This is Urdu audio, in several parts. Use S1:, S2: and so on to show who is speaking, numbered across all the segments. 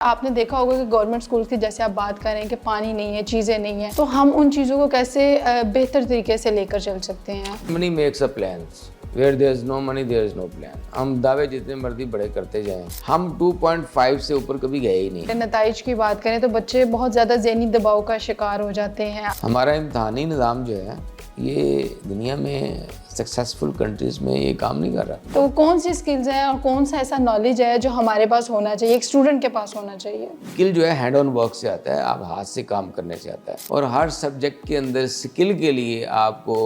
S1: آپ نے دیکھا ہوگا کہ گورنمنٹ اسکول کی جیسے آپ بات کر رہے ہیں کہ پانی نہیں ہے، چیزیں نہیں ہیں، تو ہم ان چیزوں کو کیسے بہتر طریقے سے لے کر چل سکتے ہیں؟
S2: Money makes a plans. Where there is no money, there is no plan. ہم دعوے جتنے مرضی بڑے کرتے جائیں، ہم 2.5 سے اوپر کبھی گئے ہی نہیں۔
S1: نتائج کی بات کریں تو بچے بہت زیادہ ذہنی دباؤ کا شکار ہو جاتے ہیں۔
S2: ہمارا امتحانی نظام جو ہے یہ دنیا میں سکسیسفل کنٹریز میں یہ کام نہیں کر رہا۔
S1: تو کون سی سکلز ہیں اور کون سا ایسا نالج ہے جو ہمارے پاس ہونا چاہیے، ایک اسٹوڈنٹ کے پاس ہونا چاہیے؟
S2: اسکل جو ہے ہینڈ آن ورک سے آتا ہے، آپ ہاتھ سے کام کرنے سے آتا ہے، اور ہر سبجیکٹ کے اندر اسکل کے لیے آپ کو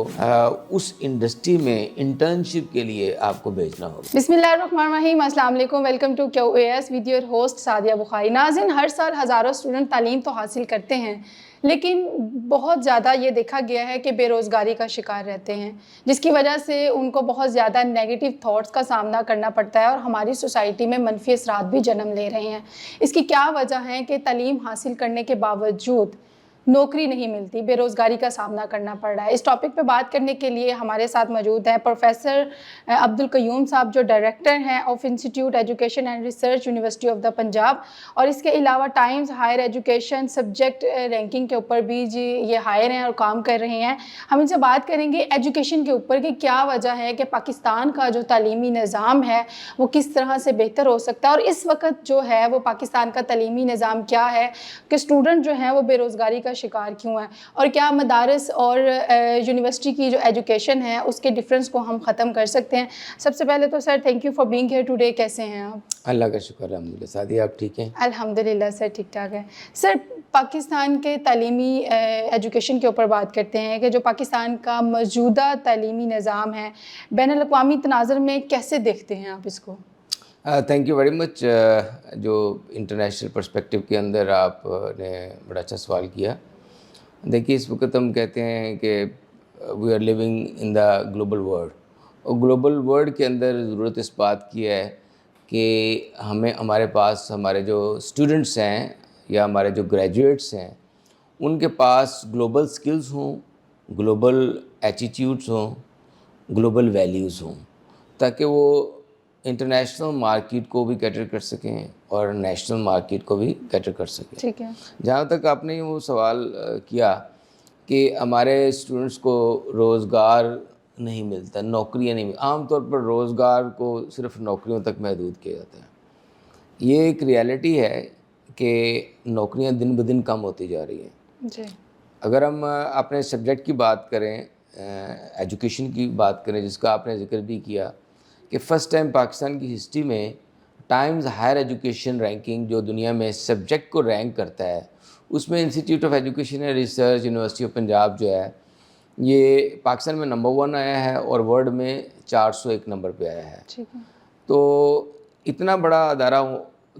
S2: اس انڈسٹری میں انٹرنشپ کے لیے آپ کو بھیجنا ہوگا۔
S1: بسم اللہ الرحمن الرحیم، السلام علیکم، welcome to QAS with your host Sadia Bukhari. ناظرین، ہر سال ہزاروں اسٹوڈنٹ تعلیم تو حاصل کرتے ہیں، لیکن بہت زیادہ یہ دیکھا گیا ہے کہ بے روزگاری کا شکار رہتے ہیں، جس کی وجہ سے ان کو بہت زیادہ نیگیٹو تھاٹس کا سامنا کرنا پڑتا ہے اور ہماری سوسائٹی میں منفی اثرات بھی جنم لے رہے ہیں۔ اس کی کیا وجہ ہے کہ تعلیم حاصل کرنے کے باوجود نوکری نہیں ملتی، بے روزگاری کا سامنا کرنا پڑ رہا ہے؟ اس ٹاپک پہ بات کرنے کے لیے ہمارے ساتھ موجود ہیں پروفیسر عبدالقیوم صاحب، جو ڈائریکٹر ہیں of Institute Education and Research University of the Punjab, اور اس کے علاوہ Times Higher Education subject ranking کے اوپر بھی یہ ہائر ہیں اور کام کر رہے ہیں۔ ہم ان سے بات کریں گے ایجوکیشن کے اوپر کہ کیا وجہ ہے کہ پاکستان کا جو تعلیمی نظام ہے وہ کس طرح سے بہتر ہو سکتا ہے، اور اس وقت جو ہے وہ پاکستان کا تعلیمی نظام کیا ہے کہ اسٹوڈنٹ جو ہیں وہ بے روزگاری کا شکار کیوں ہیں، اور کیا مدارس اور یونیورسٹی کی جو ایجوکیشن ہے اس کے ڈفرینس کو ہم ختم کر سکتے ہیں۔ سب سے پہلے تو sir thank you for being here today, کیسے ہیں آپ؟
S2: اللہ کا شکر ہے، الحمدللہ۔ سعدیہ آپ ٹھیک ہیں؟
S1: الحمدللہ سر، ٹھیک ٹھاک ہے۔ سر، پاکستان کے تعلیمی ایجوکیشن کے اوپر بات کرتے ہیں کہ جو پاکستان کا موجودہ تعلیمی نظام ہے بین الاقوامی تناظر میں کیسے دیکھتے ہیں آپ اس کو؟
S2: Thank you very much. جو انٹرنیشنل پرسپیکٹیو کے اندر آپ نے بڑا اچھا سوال کیا۔ دیکھیے، اس وقت ہم کہتے ہیں کہ we are living in the global world, اور گلوبل ورلڈ کے اندر ضرورت اس بات کی ہے کہ ہمارے پاس ہمارے جو اسٹوڈنٹس ہیں یا ہمارے جو گریجویٹس ہیں ان کے پاس گلوبل سکلز ہوں، گلوبل ایٹیٹیوڈز ہوں، گلوبل ویلیوز ہوں، تاکہ وہ انٹرنیشنل مارکیٹ کو بھی کیٹر کر سکیں اور نیشنل مارکیٹ کو بھی کیٹر کر سکیں۔
S1: ٹھیک ہے۔
S2: جہاں تک آپ نے وہ سوال کیا کہ ہمارے اسٹوڈنٹس کو روزگار نہیں ملتا، نوکریاں نہیں ملتی، عام طور پر روزگار کو صرف نوکریوں تک محدود کیا جاتا ہے۔ یہ ایک ریالٹی ہے کہ نوکریاں دن بدن کم ہوتی جا رہی ہیں۔
S1: جی۔
S2: اگر ہم اپنے سبجیکٹ کی بات کریں، ایجوکیشن کی بات کریں، جس کا آپ نے ذکر بھی کیا کہ فرسٹ ٹائم پاکستان کی ہسٹری میں ٹائمز ہائر ایجوکیشن رینکنگ جو دنیا میں سبجیکٹ کو رینک کرتا ہے، اس میں institute of education and Research University of Punjab جو ہے یہ پاکستان میں نمبر 1 آیا ہے اور ورلڈ میں 401 نمبر پہ آیا ہے۔
S1: ٹھیک ہے۔
S2: تو اتنا بڑا ادارہ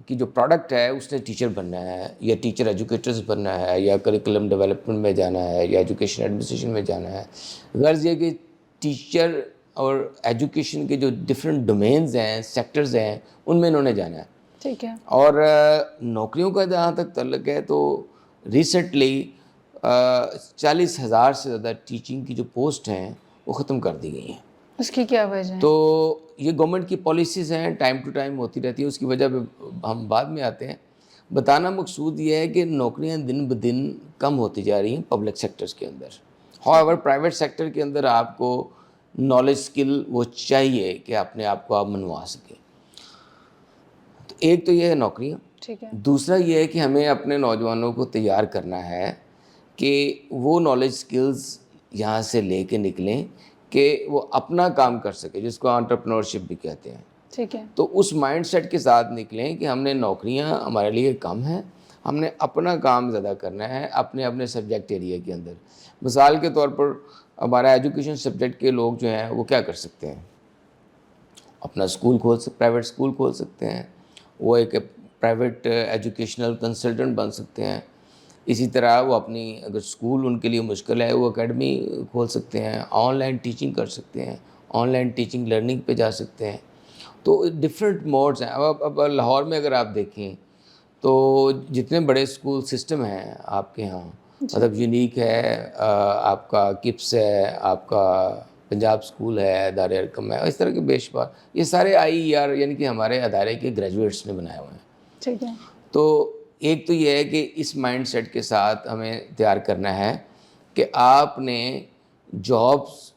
S2: کی جو پروڈکٹ ہے اس نے ٹیچر بننا ہے یا ٹیچر ایجوکیٹرز بننا ہے یا کریکولم ڈیولپمنٹ میں جانا ہے یا ایجوکیشن ایڈمنسٹریشن میں جانا ہے۔ غرض یہ کہ ٹیچر اور ایجوکیشن کے جو ڈفرینٹ ڈومینز ہیں، سیکٹرز ہیں، ان میں انہوں نے جانا ہے۔
S1: ٹھیک ہے۔
S2: اور نوکریوں کا جہاں تک تعلق ہے تو ریسنٹلی 40,000 سے زیادہ ٹیچنگ کی جو پوسٹ ہیں وہ ختم کر دی گئی ہیں۔
S1: اس کی کیا وجہ ہے؟
S2: تو یہ گورنمنٹ کی پالیسیز ہیں، ٹائم ٹو ٹائم ہوتی رہتی ہیں، اس کی وجہ پہ ہم بعد میں آتے ہیں۔ بتانا مقصود یہ ہے کہ نوکریاں دن بدن کم ہوتی جا رہی ہیں پبلک سیکٹرز کے اندر۔ ہاؤ پرائیویٹ سیکٹر کے اندر آپ کو نالج اسکل وہ چاہیے کہ اپنے آپ کو آپ منوا سکیں۔ تو ایک تو یہ ہے نوکریاں۔
S1: ٹھیک ہے۔
S2: دوسرا یہ ہے کہ ہمیں اپنے نوجوانوں کو تیار کرنا ہے کہ وہ نالج اسکلز یہاں سے لے کے نکلیں کہ وہ اپنا کام کر سکے، جس کو انٹرپرینورشپ بھی کہتے ہیں۔
S1: ٹھیک ہے۔
S2: تو اس مائنڈ سیٹ کے ساتھ نکلیں کہ ہم نے نوکریاں ہمارے لیے کم ہیں، ہم نے اپنا کام زیادہ کرنا ہے اپنے سبجیکٹ ایریا کے اندر۔ مثال کے طور پر ہمارا ایجوکیشن سبجیکٹ کے لوگ جو ہیں وہ کیا کر سکتے ہیں؟ اپنا اسکول پرائیویٹ اسکول کھول سکتے ہیں، وہ ایک پرائیویٹ ایجوکیشنل کنسلٹنٹ بن سکتے ہیں۔ اسی طرح وہ اپنی اگر اسکول ان کے لیے مشکل ہے وہ اکیڈمی کھول سکتے ہیں، آن لائن ٹیچنگ کر سکتے ہیں، آن لائن ٹیچنگ لرننگ پہ جا سکتے ہیں۔ تو ڈفرینٹ موڈز ہیں۔ اب لاہور میں اگر آپ دیکھیں تو جتنے بڑے اسکول سسٹم ہیں آپ کے ہاں، مطلب یونیک ہے، آپ کا کپس ہے، آپ کا پنجاب اسکول ہے، دار ارقم ہے، اس طرح کے بے شمار، یہ سارے IER یعنی کہ ہمارے ادارے کے گریجویٹس نے بنائے ہوئے ہیں۔
S1: ٹھیک ہے۔
S2: تو ایک تو یہ ہے کہ اس مائنڈ سیٹ کے ساتھ ہمیں تیار کرنا ہے کہ آپ نے جابس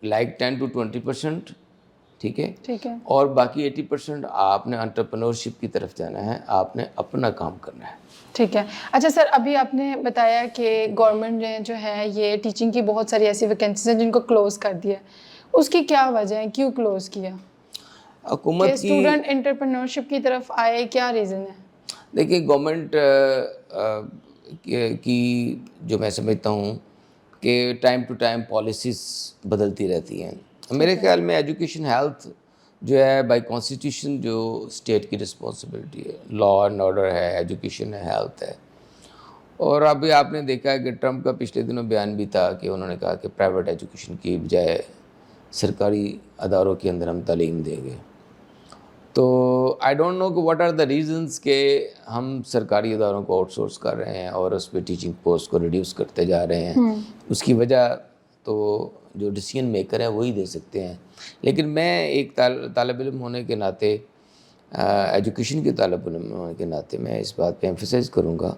S2: لائک 10 to 20%، ٹھیک ہے،
S1: ٹھیک ہے،
S2: اور باقی 80% آپ نے انٹرپرنورشپ کی طرف جانا ہے، آپ نے اپنا کام کرنا ہے.
S1: ٹھیک ہے. اچھا سر، ابھی آپ نے بتایا کہ گورنمنٹ نے جو ہے یہ ٹیچنگ کی بہت ساری ایسی ویکینسیز ہیں جن کو کلوز کر دیا. اس کی کیا وجہ ہے، کیوں کلوز کیا؟ کہ
S2: حکومت کی،
S1: اسٹوڈنٹ انٹرپرنورشپ کی طرف آئے، کیا ریزن ہے؟
S2: دیکھیے گورنمنٹ کی جو میں سمجھتا ہوں کہ ٹائم ٹو ٹائم پالیسیز بدلتی رہتی ہیں. میرے خیال میں ایجوکیشن ہیلتھ جو ہے بائی کانسٹیٹیوشن جو اسٹیٹ کی رسپانسبلٹی ہے، لا اینڈ آرڈر ہے، ایجوکیشن ہے، ہیلتھ ہے. اور ابھی آپ نے دیکھا ہے کہ ٹرمپ کا پچھلے دنوں بیان بھی تھا کہ انہوں نے کہا کہ پرائیویٹ ایجوکیشن کی بجائے سرکاری اداروں کے اندر ہم تعلیم دیں گے. تو آئی ڈونٹ نو کہ واٹ آر دا ریزنس کہ ہم سرکاری اداروں کو آؤٹ سورس کر رہے ہیں اور اس پہ ٹیچنگ پوسٹ کو ریڈیوس کرتے جا رہے ہیں. اس کی وجہ تو جو ڈیسیژن میکر ہیں وہی دے سکتے ہیں. لیکن میں ایک طالب علم ہونے کے ناطے، ایجوکیشن کے طالب علم ہونے کے ناطے میں اس بات پہ ایمفسائز کروں گا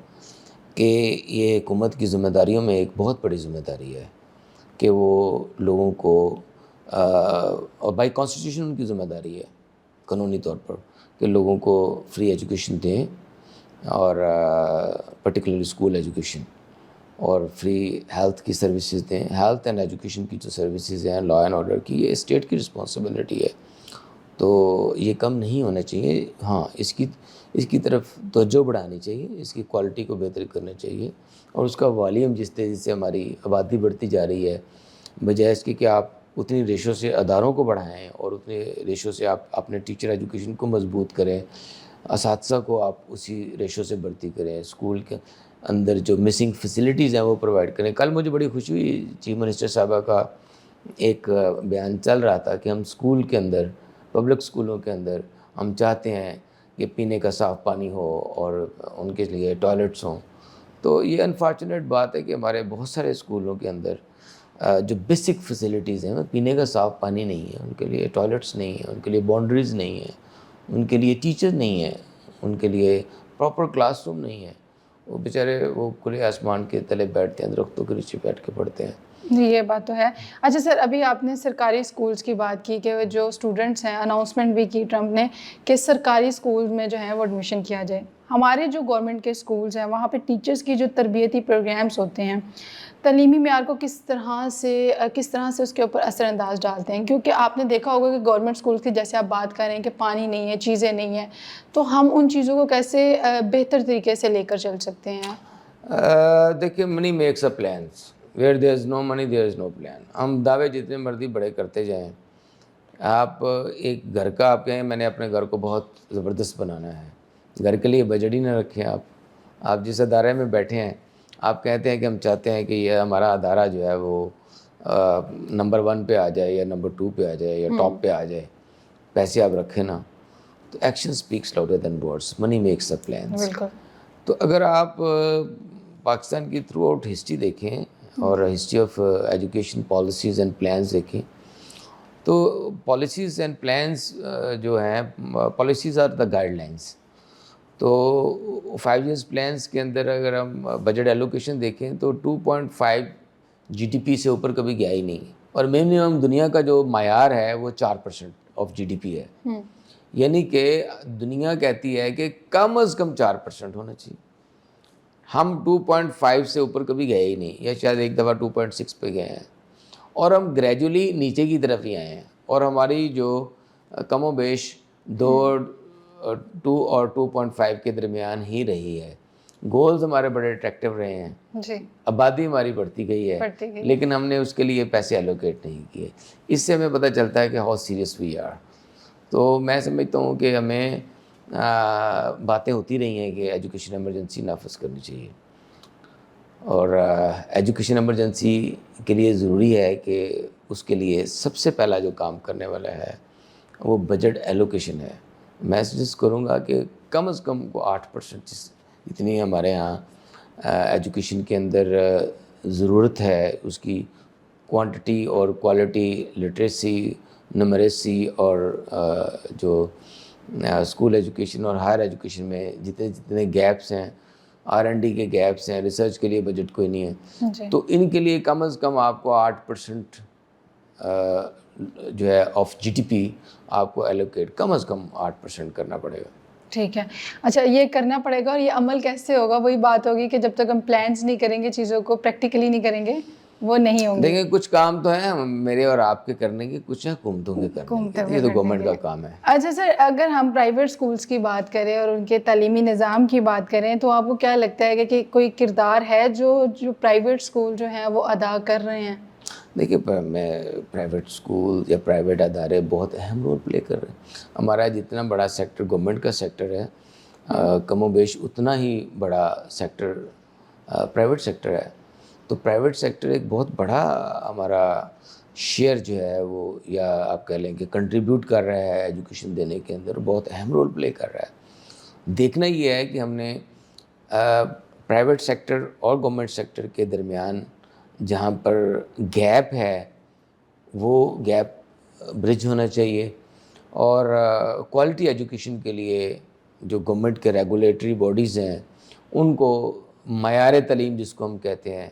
S2: کہ یہ حکومت کی ذمہ داریوں میں ایک بہت بڑی ذمہ داری ہے کہ وہ لوگوں کو، اور بائی کانسٹیٹیوشن ان کی ذمہ داری ہے قانونی طور پر، کہ لوگوں کو فری ایجوکیشن دیں، اور پرٹیکولرلی اسکول ایجوکیشن، اور فری ہیلتھ کی سروسز دیں. ہیلتھ اینڈ ایجوکیشن کی جو سروسز ہیں، لا اینڈ آرڈر کی، یہ اسٹیٹ کی رسپانسبلٹی ہے. تو یہ کم نہیں ہونا چاہیے. ہاں، اس کی طرف توجہ بڑھانی چاہیے، اس کی کوالٹی کو بہتر کرنا چاہیے، اور اس کا والیوم جس تیزی سے ہماری آبادی بڑھتی جا رہی ہے، بجائے اس کے کہ آپ اتنی ریشو سے اداروں کو بڑھائیں اور اتنے ریشو سے آپ اپنے ٹیچر ایجوکیشن کو مضبوط کریں، اساتذہ کو آپ اسی ریشو سے بھرتی کریں، اسکول کے اندر جو مسنگ فیسلٹیز ہیں وہ پرووائڈ کریں. کل مجھے بڑی خوشی ہوئی، چیف منسٹر صاحبہ کا ایک بیان چل رہا تھا کہ ہم اسکول کے اندر، پبلک اسکولوں کے اندر ہم چاہتے ہیں کہ پینے کا صاف پانی ہو اور ان کے لیے ٹوائلٹس ہوں. تو یہ انفارچونیٹ بات ہے کہ ہمارے بہت سارے اسکولوں کے اندر جو بیسک فیسلٹیز ہیں، پینے کا صاف پانی نہیں ہے، ان کے لیے ٹوائلٹس نہیں ہیں، ان کے لیے باؤنڈریز نہیں ہیں، ان کے لیے ٹیچر نہیں ہیں، ان کے لیے پراپر کلاس روم نہیں ہے. وہ بیچارے وہ کھلے آسمان کے تلے بیٹھتے ہیں، درختوں کے نیچے بیٹھ کے پڑھتے ہیں.
S1: جی، یہ بات تو ہے. اچھا سر، ابھی آپ نے سرکاری اسکولس کی بات کی کہ جو اسٹوڈنٹس ہیں، اناؤنسمنٹ بھی کی ٹرمپ نے کہ سرکاری اسکول میں جو ہے وہ ایڈمیشن کیا جائے. ہمارے جو گورنمنٹ کے اسکولس ہیں وہاں پہ ٹیچرس کی جو تربیتی پروگرامس ہوتے ہیں، تعلیمی معیار کو کس طرح سے اس کے اوپر اثر انداز ڈالتے ہیں؟ کیونکہ آپ نے دیکھا ہوگا کہ گورنمنٹ اسکولس کی جیسے آپ بات کر رہے ہیں کہ پانی نہیں ہے، چیزیں نہیں ہیں، تو ہم ان چیزوں کو کیسے بہتر طریقے سے لے کر چل سکتے ہیں؟
S2: دیکھیے، money makes a plans, where there is no money there is no plan. ہم دعوے جتنے مرضی بڑے کرتے جائیں. آپ ایک گھر کا، آپ کہیں میں نے اپنے گھر کو بہت زبردست بنانا ہے، گھر کے لیے بجٹ ہی نہ رکھیں. آپ جس ادارے میں بیٹھے ہیں، آپ کہتے ہیں کہ ہم چاہتے ہیں کہ یہ ہمارا ادارہ جو ہے وہ نمبر 1 پہ آ جائے یا نمبر 2 پہ آ جائے یا ٹاپ پہ آ جائے، پیسے آپ رکھیں نا. تو action speaks louder than words, money makes a plans.
S1: بالکل.
S2: تو اگر آپ پاکستان کی تھرو آؤٹ ہسٹری دیکھیں اور history of education policies and plans دیکھیں، تو پالیسیز اینڈ پلانس جو ہیں، policies are the guidelines. تو 5 ایئرس پلانس کے اندر اگر ہم بجٹ ایلوکیشن دیکھیں تو 2.5 GDP سے اوپر کبھی گیا ہی نہیں. اور منیمم دنیا کا جو معیار ہے وہ 4% آف GDP ہے. یعنی کہ دنیا کہتی ہے کہ کم از کم 4% ہونا چاہیے. ہم 2.5 سے اوپر کبھی گئے ہی نہیں، یا شاید ایک دفعہ 2.6 پہ گئے ہیں، اور ہم گریجولی نیچے کی طرف ہی آئے ہیں. اور ہماری جو کم و بیش 2 اور 2.5 کے درمیان ہی رہی ہے. گولز ہمارے بڑے اٹریکٹیو رہے ہیں،
S1: جی،
S2: آبادی ہماری بڑھتی گئی ہے، لیکن ہم نے اس کے لیے پیسے ایلوکیٹ نہیں کیے. اس سے ہمیں پتہ چلتا ہے کہ ہاؤ سیریس وی آر. تو میں سمجھتا ہوں کہ ہمیں باتیں ہوتی رہی ہیں کہ ایجوکیشن ایمرجنسی نافذ کرنی چاہیے. اور ایجوکیشن ایمرجنسی کے لیے ضروری ہے کہ اس کے لیے سب سے پہلا جو کام کرنے والا ہے وہ بجٹ ایلوکیشن ہے. میں سجیسٹ کروں گا کہ کم از کم کو 8% اتنی ہمارے ہاں ایجوکیشن کے اندر ضرورت ہے، اس کی کوانٹٹی اور کوالٹی، لٹریسی، نمریسی، اور جو اسکول ایجوکیشن اور ہائر ایجوکیشن میں جتنے گیپس ہیں، R&D کے گیپس ہیں، ریسرچ کے لیے بجٹ کوئی نہیں ہے،
S1: جی
S2: تو ان کے لیے کم از کم آپ کو 8% جو ہے آف GDP آپ کو ایلوکیٹ کم از کم 8% کرنا پڑے گا.
S1: ٹھیک ہے. اچھا یہ کرنا پڑے گا، اور یہ عمل کیسے ہوگا؟ وہی بات ہوگی کہ جب تک ہم پلانس نہیں کریں گے، چیزوں کو پریکٹیکلی نہیں کریں گے، وہ نہیں ہوں گے.
S2: دیکھیں کچھ کام تو ہیں میرے اور آپ کے کرنے کے، کچھ حکومتوں کے کرنے کے، یہ تو گورنمنٹ کا کام ہے.
S1: اچھا سر، اگر ہم پرائیویٹ اسکولس کی بات کریں اور ان کے تعلیمی نظام کی بات کریں، تو آپ کو کیا لگتا ہے کہ کوئی کردار ہے جو پرائیویٹ اسکول جو ہیں وہ ادا کر رہے ہیں؟
S2: دیکھیے پرائیویٹ اسکول یا پرائیویٹ ادارے بہت اہم رول پلے کر رہے ہیں. ہمارا جتنا بڑا سیکٹر گورنمنٹ کا سیکٹر ہے، کم و بیش اتنا ہی بڑا سیکٹر پرائیویٹ سیکٹر ہے. تو پرائیویٹ سیکٹر ایک بہت بڑا ہمارا شیئر جو ہے وہ، یا آپ کہہ لیں کہ کنٹریبیوٹ کر رہا ہے ایجوکیشن دینے کے اندر، بہت اہم رول پلے کر رہا ہے. دیکھنا یہ ہے کہ ہم نے پرائیویٹ سیکٹر اور گورنمنٹ سیکٹر کے درمیان جہاں پر گیپ ہے وہ گیپ برج ہونا چاہیے، اور کوالٹی ایجوکیشن کے لیے جو گورنمنٹ کے ریگولیٹری باڈیز ہیں ان کو معیار تعلیم جس کو ہم کہتے ہیں،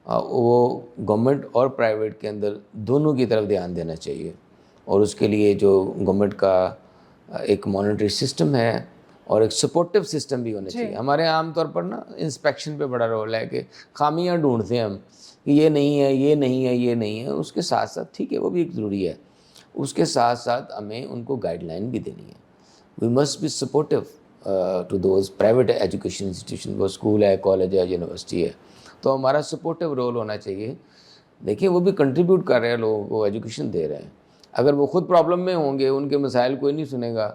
S2: وہ گورنمنٹ اور پرائیویٹ کے اندر دونوں کی طرف دھیان دینا چاہیے. اور اس کے لیے جو گورنمنٹ کا ایک مانیٹری سسٹم ہے اور ایک سپورٹیو سسٹم بھی ہونا چاہیے. ہمارے عام طور پر نا انسپیکشن پہ بڑا رول ہے کہ خامیاں ڈھونڈتے ہیں ہم کہ یہ نہیں ہے، یہ نہیں ہے، یہ نہیں ہے. اس کے ساتھ ساتھ ٹھیک ہے وہ بھی ایک ضروری ہے، اس کے ساتھ ساتھ ہمیں ان کو گائیڈ لائن بھی دینی ہے. We must be supportive to those private education institution, وہ اسکول ہے، کالج ہے، یونیورسٹی ہے، تو ہمارا سپورٹیو رول ہونا چاہیے. دیکھیں وہ بھی کنٹریبیوٹ کر رہے ہیں، لوگوں کو ایجوکیشن دے رہے ہیں. اگر وہ خود پرابلم میں ہوں گے، ان کے مسائل کوئی نہیں سنے گا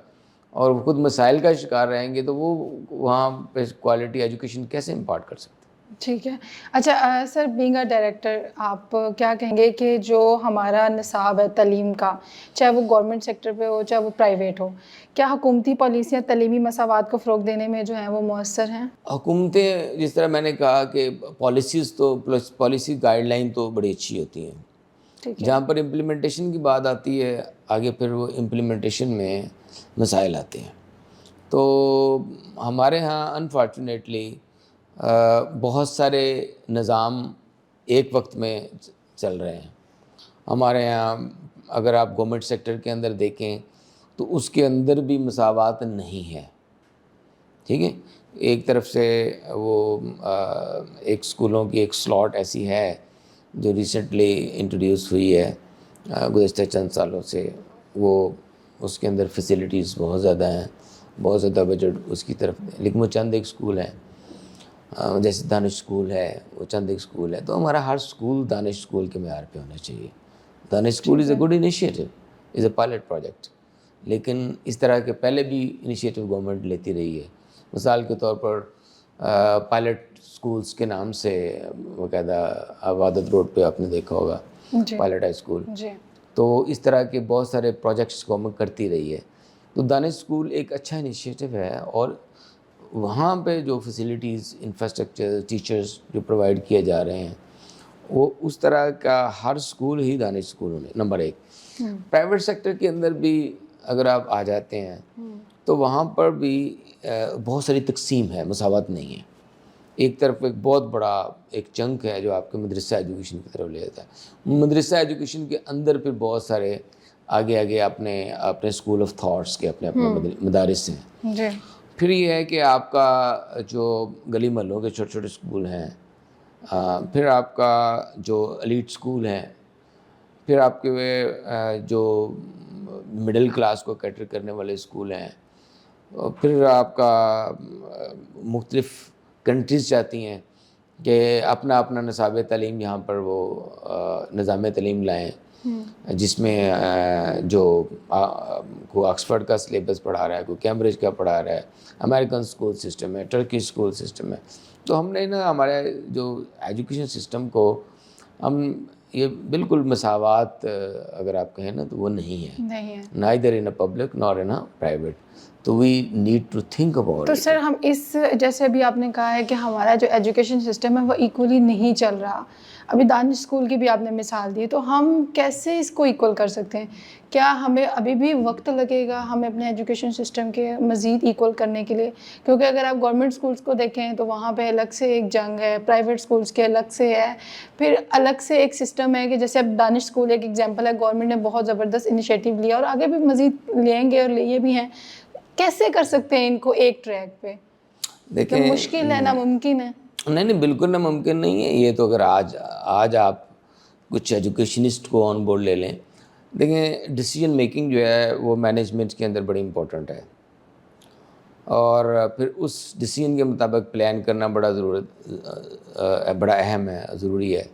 S2: اور وہ خود مسائل کا شکار رہیں گے، تو وہ وہاں پہ کوالٹی ایجوکیشن کیسے امپارٹ کر سکتے ہیں؟
S1: ٹھیک ہے. اچھا سر، بینگ اے ڈائریکٹر، آپ کیا کہیں گے کہ جو ہمارا نصاب ہے تعلیم کا، چاہے وہ گورنمنٹ سیکٹر پہ ہو چاہے وہ پرائیویٹ ہو، کیا حکومتی پالیسیاں تعلیمی مساوات کو فروغ دینے میں جو ہیں وہ مؤثر ہیں؟
S2: حکومتیں جس طرح میں نے کہا کہ پالیسی گائیڈ لائن تو بڑی اچھی ہوتی ہیں.
S1: ٹھیک ہے.
S2: جہاں پر امپلیمنٹیشن کی بات آتی ہے، آگے پھر وہ امپلیمنٹیشن میں مسائل آتے ہیں. تو ہمارے ہاں انفارچونیٹلی بہت سارے نظام ایک وقت میں چل رہے ہیں. ہمارے یہاں اگر آپ گورنمنٹ سیکٹر کے اندر دیکھیں تو اس کے اندر بھی مساوات نہیں ہے. ٹھیک ہے، ایک طرف سے وہ ایک اسکولوں کی ایک سلاٹ ایسی ہے جو ریسنٹلی انٹروڈیوس ہوئی ہے گزشتہ چند سالوں سے، وہ اس کے اندر فیسلٹیز بہت زیادہ ہیں، بہت زیادہ بجٹ اس کی طرف ہے، لیکن وہ چند ایک اسکول ہیں. جیسے دانش اسکول ہے، وہ چند ایک اسکول ہے. تو ہمارا ہر اسکول دانش اسکول کے معیار پہ ہونا چاہیے. Danish school is a good initiative, is a pilot project. لیکن اس طرح کے پہلے بھی انیشیٹو گورنمنٹ لیتی رہی ہے. مثال کے طور پر پائلٹ اسکولس کے نام سے باقاعدہ عبادت روڈ پہ آپ نے دیکھا ہوگا پائلٹ ہائی اسکول. تو اس طرح کے بہت سارے پروجیکٹس گورنمنٹ کرتی رہی ہے. تو دانش اسکول ایک اچھا انیشیٹو ہے، اور وہاں پہ جو فیسلٹیز، انفراسٹرکچر، ٹیچرز جو پرووائڈ کیے جا رہے ہیں، وہ اس طرح کا ہر اسکول ہی دانش اسکول ہونے. نمبر ایک. پرائیویٹ سیکٹر کے اندر بھی اگر آپ آ جاتے ہیں تو وہاں پر بھی بہت ساری تقسیم ہے، مساوات نہیں ہے. ایک طرف ایک بہت بڑا ایک چنک ہے جو آپ کے مدرسہ ایجوکیشن کی طرف لے جاتا ہے. مدرسہ ایجوکیشن کے اندر پھر بہت سارے آگے اپنے اسکول آف تھاٹس کے اپنے مدارس ہیں. پھر یہ ہے کہ آپ کا جو گلی محلوں کے چھوٹے چھوٹے اسکول ہیں، پھر آپ کا جو ایلیٹ اسکول ہیں، پھر آپ کے جو مڈل کلاس کو کیٹر کرنے والے اسکول ہیں، پھر آپ کا مختلف کنٹریز چاہتی ہیں کہ اپنا اپنا نصاب تعلیم یہاں پر وہ نظام تعلیم لائیں، جس میں جو کوئی آکسفورڈ کا سلیبس پڑھا رہا ہے، کوئی کیمبرج کا پڑھا رہا ہے، امریکن اسکول سسٹم ہے، ٹرکی اسکول سسٹم ہے. تو ہم نے نا ہمارے جو ایجوکیشن سسٹم کو ہم یہ بالکل مساوات اگر آپ کہیں نا تو وہ نہیں ہے، نائدر ان اے پبلک نار ان اے پرائیویٹ. تو we need to think about
S1: تو
S2: اٹ.
S1: سر ہم اس جیسے ابھی آپ نے کہا ہے کہ ہمارا جو ایجوکیشن سسٹم ہے وہ ایکولی نہیں چل رہا، ابھی دانش اسکول کی بھی آپ نے مثال دی، تو ہم کیسے اس کو ایکول کر سکتے ہیں؟ کیا ہمیں ابھی بھی وقت لگے گا ہمیں اپنے ایجوکیشن سسٹم کے مزید ایکول کرنے کے لیے؟ کیونکہ اگر آپ گورنمنٹ اسکولس کو دیکھیں تو وہاں پہ الگ سے ایک جنگ ہے، پرائیویٹ اسکولس کے الگ سے ہے، پھر الگ سے ایک سسٹم ہے کہ جیسے اب دانش اسکول ایک ایگزامپل ہے، گورنمنٹ نے بہت زبردست انیشیٹو لیا اور آگے بھی مزید لیں گے اور لیے بھی ہیں. کیسے کر سکتے ہیں ان کو ایک ٹریک پہ؟
S2: دیکھیں
S1: مشکل ہے، ناممکن ہے.
S2: نہیں بالکل ناممکن نہیں ہے یہ تو. اگر آج آپ کچھ ایجوکیشنسٹ کو آن بورڈ لے لیں، دیکھیں ڈیسیجن میکنگ جو ہے وہ مینجمنٹ کے اندر بڑی امپورٹنٹ ہے، اور پھر اس ڈیسیجن کے مطابق پلان کرنا بڑا اہم ہے، ضروری ہے.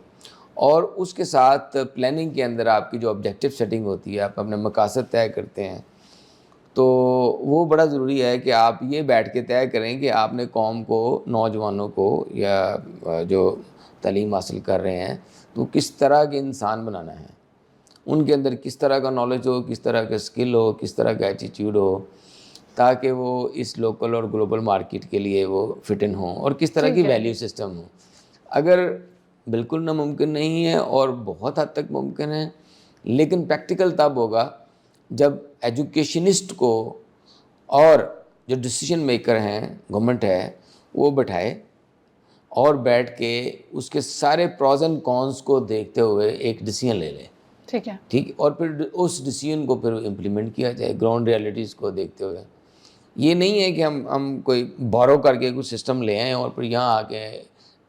S2: اور اس کے ساتھ پلاننگ کے اندر آپ کی جو آبجیکٹیو سیٹنگ ہوتی ہے، آپ اپنے مقاصد طے کرتے ہیں، تو وہ بڑا ضروری ہے کہ آپ یہ بیٹھ کے طے کریں کہ آپ نے قوم کو، نوجوانوں کو یا جو تعلیم حاصل کر رہے ہیں تو کس طرح کے انسان بنانا ہے، ان کے اندر کس طرح کا نالج ہو، کس طرح کا اسکل ہو، کس طرح کا ایٹیٹیوڈ ہو، تاکہ وہ اس لوکل اور گلوبل مارکیٹ کے لیے وہ فٹ ان ہوں، اور کس طرح کی ویلیو سسٹم ہو. اگر بالکل ناممکن نہیں ہے اور بہت حد تک ممکن ہے، لیکن پریکٹیکل تب ہوگا جب ایجوکیشنسٹ کو اور جو ڈیسیجن میکر ہیں، گورنمنٹ ہے، وہ بٹھائے اور بیٹھ کے اس کے سارے پروز اینڈ کونس کو دیکھتے ہوئے ایک ڈیسیجن لے لیں.
S1: ٹھیک ہے.
S2: ٹھیک، اور پھر اس ڈیسیجن کو پھر امپلیمنٹ کیا جائے گراؤنڈ ریالٹیز کو دیکھتے ہوئے. یہ نہیں ہے کہ ہم کوئی بورو کر کے کچھ سسٹم لے آئیں اور پھر یہاں آ کے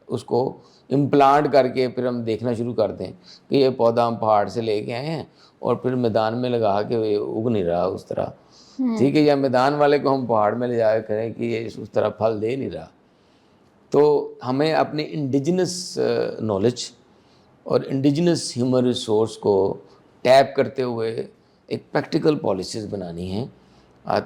S2: اس کو امپلانٹ کر کے پھر ہم دیکھنا شروع کر دیں کہ یہ پودا ہم پہاڑ سے لے کے آئے ہیں اور پھر میدان میں لگا کے یہ اگ نہیں رہا اس طرح. ٹھیک ہے، یا میدان والے کو ہم پہاڑ میں لے جا کے کریں کہ یہ اس طرح پھل دے نہیں رہا. تو ہمیں اپنے انڈیجنس نالج اور انڈیجنس ہیومن ریسورس کو ٹیپ کرتے ہوئے ایک پریکٹیکل پالیسیز بنانی ہیں،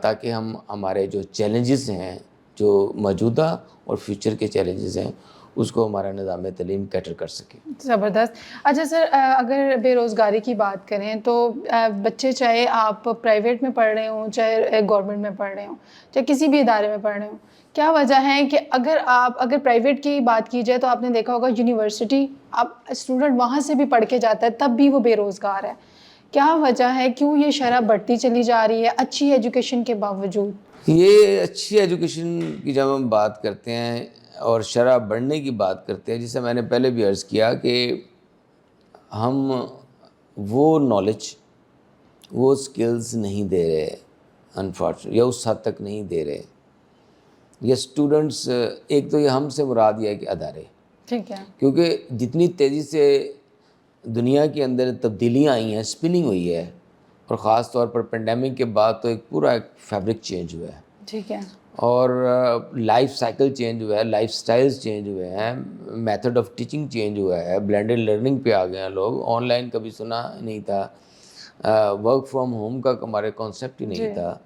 S2: تاکہ ہم ہمارے جو چیلنجز ہیں، جو موجودہ اور فیوچر کے چیلنجز ہیں، اس کو ہمارا نظام تعلیم کیٹر کر سکے.
S1: زبردست. اچھا سر، اگر بے روزگاری کی بات کریں تو بچے چاہے آپ پرائیویٹ میں پڑھ رہے ہوں، چاہے گورنمنٹ میں پڑھ رہے ہوں، چاہے کسی بھی ادارے میں پڑھ رہے ہوں، کیا وجہ ہے کہ اگر پرائیویٹ کی بات کی جائے تو آپ نے دیکھا ہوگا یونیورسٹی، آپ اسٹوڈنٹ وہاں سے بھی پڑھ کے جاتا ہے تب بھی وہ بے روزگار ہے. کیا وجہ ہے، کیوں یہ شرح بڑھتی چلی جا رہی ہے اچھی ایجوکیشن کے باوجود؟
S2: یہ اچھی ایجوکیشن کی جب ہم بات کرتے ہیں اور شرح بڑھنے کی بات کرتے ہیں، جسے میں نے پہلے بھی عرض کیا کہ ہم وہ نالج، وہ اسکلز نہیں دے رہے انفارچونیٹ، یا اس حد تک نہیں دے رہے. یہ اسٹوڈنٹس، ایک تو یہ ہم سے مراد یہ ہے کہ ادارے،
S1: ٹھیک ہے،
S2: کیونکہ جتنی تیزی سے دنیا کے اندر تبدیلیاں آئی ہیں، اسپننگ ہوئی ہے، اور خاص طور پر پینڈیمک کے بعد تو ایک پورا فیبرک چینج ہوا ہے.
S1: ٹھیک ہے،
S2: اور لائف سائیکل چینج ہوا ہے، لائف سٹائلز چینج ہوئے ہیں، میتھڈ آف ٹیچنگ چینج ہوا ہے، بلینڈڈ لرننگ پہ آ گئے ہیں لوگ. آن لائن کبھی سنا نہیں تھا، ورک فرام ہوم کا ہمارے کانسیپٹ ہی نہیں تھا.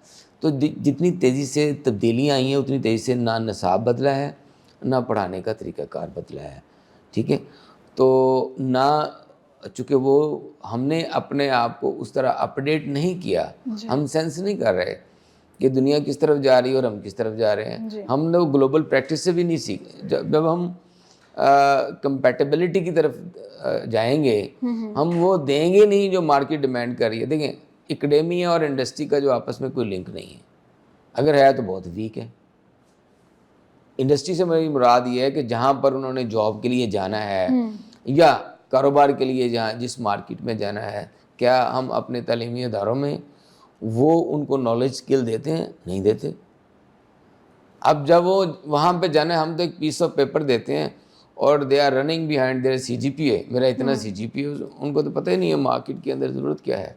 S2: تو جتنی تیزی سے تبدیلیاں آئی ہیں اتنی تیزی سے نہ نصاب بدلا ہے، نہ پڑھانے کا طریقہ کار بدلا ہے. ٹھیک ہے، تو نہ، چونکہ وہ ہم نے اپنے آپ کو اس طرح اپڈیٹ نہیں کیا، ہم سینس نہیں کر رہے کہ دنیا کس طرف جا رہی ہے اور ہم کس طرف جا رہے ہیں. ہم لوگ گلوبل پریکٹس سے بھی نہیں سیکھے. جب ہم کمپیٹیبلٹی کی طرف جائیں گے، ہم وہ دیں گے نہیں جو مارکیٹ ڈیمانڈ کر رہی ہے. دیکھیں، اکیڈیمیا اور انڈسٹری کا جو آپس میں کوئی لنک نہیں ہے، اگر ہے تو بہت ویک ہے. انڈسٹری سے میری مراد یہ ہے کہ جہاں پر انہوں نے جاب کے لیے جانا ہے یا کاروبار کے لیے جس مارکیٹ میں جانا ہے، کیا ہم اپنے تعلیمی اداروں میں وہ ان کو نالج اسکل دیتے ہیں؟ نہیں دیتے. اب جب وہ وہاں پہ جانا ہے، ہم تو ایک پیس آف پیپر دیتے ہیں اور they are running behind their C G P A. میرا اتنا سی جی پی اے، ان کو تو پتہ ہی نہیں ہے مارکیٹ کے اندر ضرورت کیا ہے،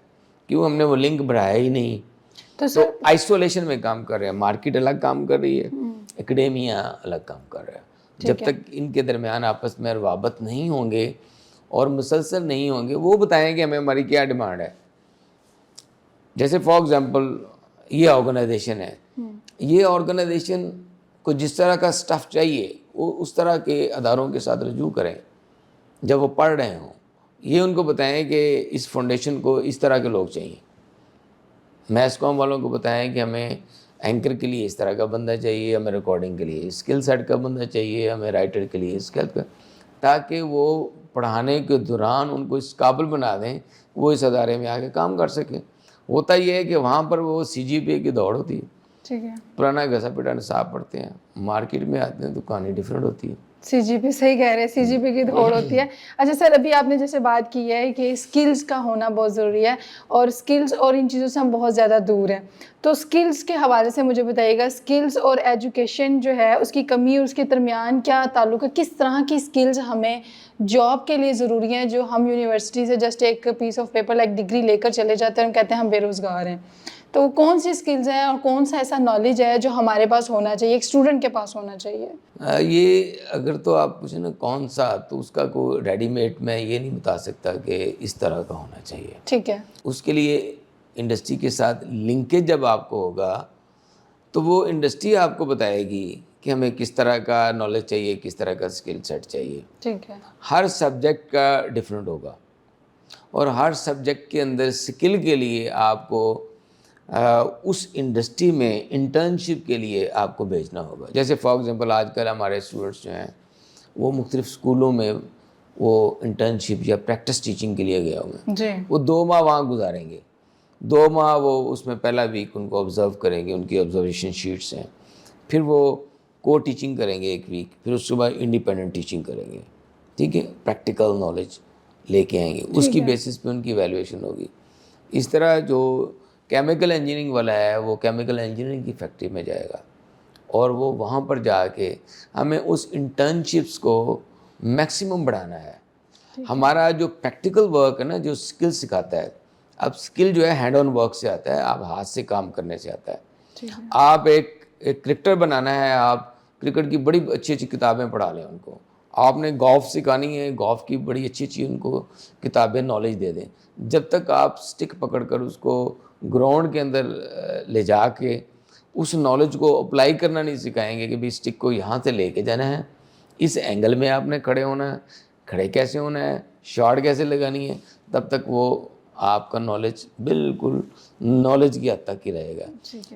S2: کیوں ہم نے وہ لنک بڑھایا ہی نہیں. تو آئسولیشن میں کام کر رہے ہیں، مارکیٹ الگ کام کر رہی ہے، اکیڈیمیا الگ کام کر رہا ہے. جب تک ان کے درمیان آپس میں روابط نہیں ہوں گے اور مسلسل نہیں ہوں گے، وہ بتائیں کہ ہماری کیا ڈیمانڈ ہے. جیسے فار ایگزامپل یہ آرگنائزیشن ہے، یہ آرگنائزیشن کو جس طرح کا سٹف چاہیے وہ اس طرح کے اداروں کے ساتھ رجوع کریں جب وہ پڑھ رہے ہوں. یہ ان کو بتائیں کہ اس فاؤنڈیشن کو اس طرح کے لوگ چاہیے. میس کام والوں کو بتائیں کہ ہمیں اینکر کے لیے اس طرح کا بندہ چاہیے, ہمیں ریکارڈنگ کے لیے اسکل سیٹ کا بندہ چاہیے, ہمیں رائٹر کے لیے اسکل کا, تاکہ وہ پڑھانے کے دوران ان کو اس قابل بنا دیں وہ اس ادارے میں آ کے کام کر سکیں. ہوتا یہ ہے کہ وہاں پر وہ CGPA کی دوڑ ہوتی ہے,
S1: ٹھیک ہے,
S2: پرانا گھسا پٹا نصاب پڑھتے ہیں, مارکیٹ میں آتے ہیں تو کہانی ڈفرینٹ ہوتی ہے.
S1: CGP صحیح کہہ رہے ہیں, CGP کی دوڑ ہوتی ہے. اچھا سر, ابھی آپ نے جیسے بات کی ہے کہ اسکلز کا ہونا بہت ضروری ہے, اور اسکلز اور ان چیزوں سے ہم بہت زیادہ دور ہیں, تو اسکلز کے حوالے سے مجھے بتائیے گا, اسکلز اور ایجوکیشن جو ہے اس کی کمی اور اس کے درمیان کیا تعلق ہے؟ کس طرح کی اسکلز ہمیں جاب کے لیے ضروری ہیں جو ہم یونیورسٹی سے جسٹ ایک پیس آف پیپر لائک ڈگری لے کر چلے جاتے ہیں اور کہتے ہیں ہم بے روزگار ہیں؟ تو کون سی اسکلز ہیں اور کون سا ایسا نالج ہے جو ہمارے پاس ہونا چاہیے, ایک اسٹوڈنٹ کے پاس ہونا چاہیے؟
S2: یہ اگر تو آپ پوچھیں نا کون سا, تو اس کا کوئی ریڈی میڈ میں یہ نہیں بتا سکتا کہ اس طرح کا ہونا چاہیے.
S1: ٹھیک ہے.
S2: اس کے لیے انڈسٹری کے ساتھ لنکیج جب آپ کو ہوگا تو وہ انڈسٹری آپ کو بتائے گی کہ ہمیں کس طرح کا نالج چاہیے, کس طرح کا اسکل سیٹ چاہیے.
S1: ٹھیک ہے.
S2: ہر سبجیکٹ کا ڈفرینٹ ہوگا, اور ہر سبجیکٹ کے اندر اسکل کے لیے آپ کو اس انڈسٹری میں انٹرنشپ کے لیے آپ کو بھیجنا ہوگا. جیسے فار ایگزامپل آج کل ہمارے اسٹوڈنٹس جو ہیں وہ مختلف اسکولوں میں وہ انٹرنشپ یا پریکٹس ٹیچنگ کے لیے گئے ہوئے ہیں.
S1: جی.
S2: وہ 2 ماہ وہاں گزاریں گے, 2 ماہ وہ اس میں پہلا ویک ان کو آبزرو کریں گے, ان کی آبزرویشن شیٹس ہیں, پھر وہ کو ٹیچنگ کریں گے 1 ویک, پھر اس کے بعد انڈیپینڈنٹ ٹیچنگ کریں گے. ٹھیک ہے, پریکٹیکل نالج لے کے آئیں گے, اس کی بیسس پہ ان کی ایویلویشن ہوگی. اس طرح جو کیمیکل انجینئرنگ والا ہے وہ کیمیکل انجینئرنگ کی فیکٹری میں جائے گا, اور وہ وہاں پر جا کے ہمیں اس انٹرنشپس کو میکسیمم بڑھانا ہے. ہمارا جو پریکٹیکل ورک ہے نا, جو اسکل سکھاتا ہے, اب اسکل جو ہے ہینڈ آن ورک سے آتا ہے, آپ ہاتھ سے کام کرنے سے آتا ہے. آپ ایک کرکٹر بنانا ہے, آپ کرکٹ کی بڑی اچھی اچھی کتابیں پڑھا لیں ان کو. آپ نے گولف سکھانی ہے, گولف کی بڑی اچھی اچھی ان کو کتابیں نالج دے دیں. جب تک آپ اسٹک پکڑ کر اس کو گراؤنڈ کے اندر لے جا کے اس نالج کو اپلائی کرنا نہیں سکھائیں گے کہ بھئی اسٹک کو یہاں سے لے کے جانا ہے, اس اینگل میں آپ نے کھڑے ہونا ہے, کھڑے کیسے ہونا ہے, شاٹ کیسے لگانی ہے, تب تک وہ آپ کا نالج بالکل نالج کی حد تک ہی رہے گا.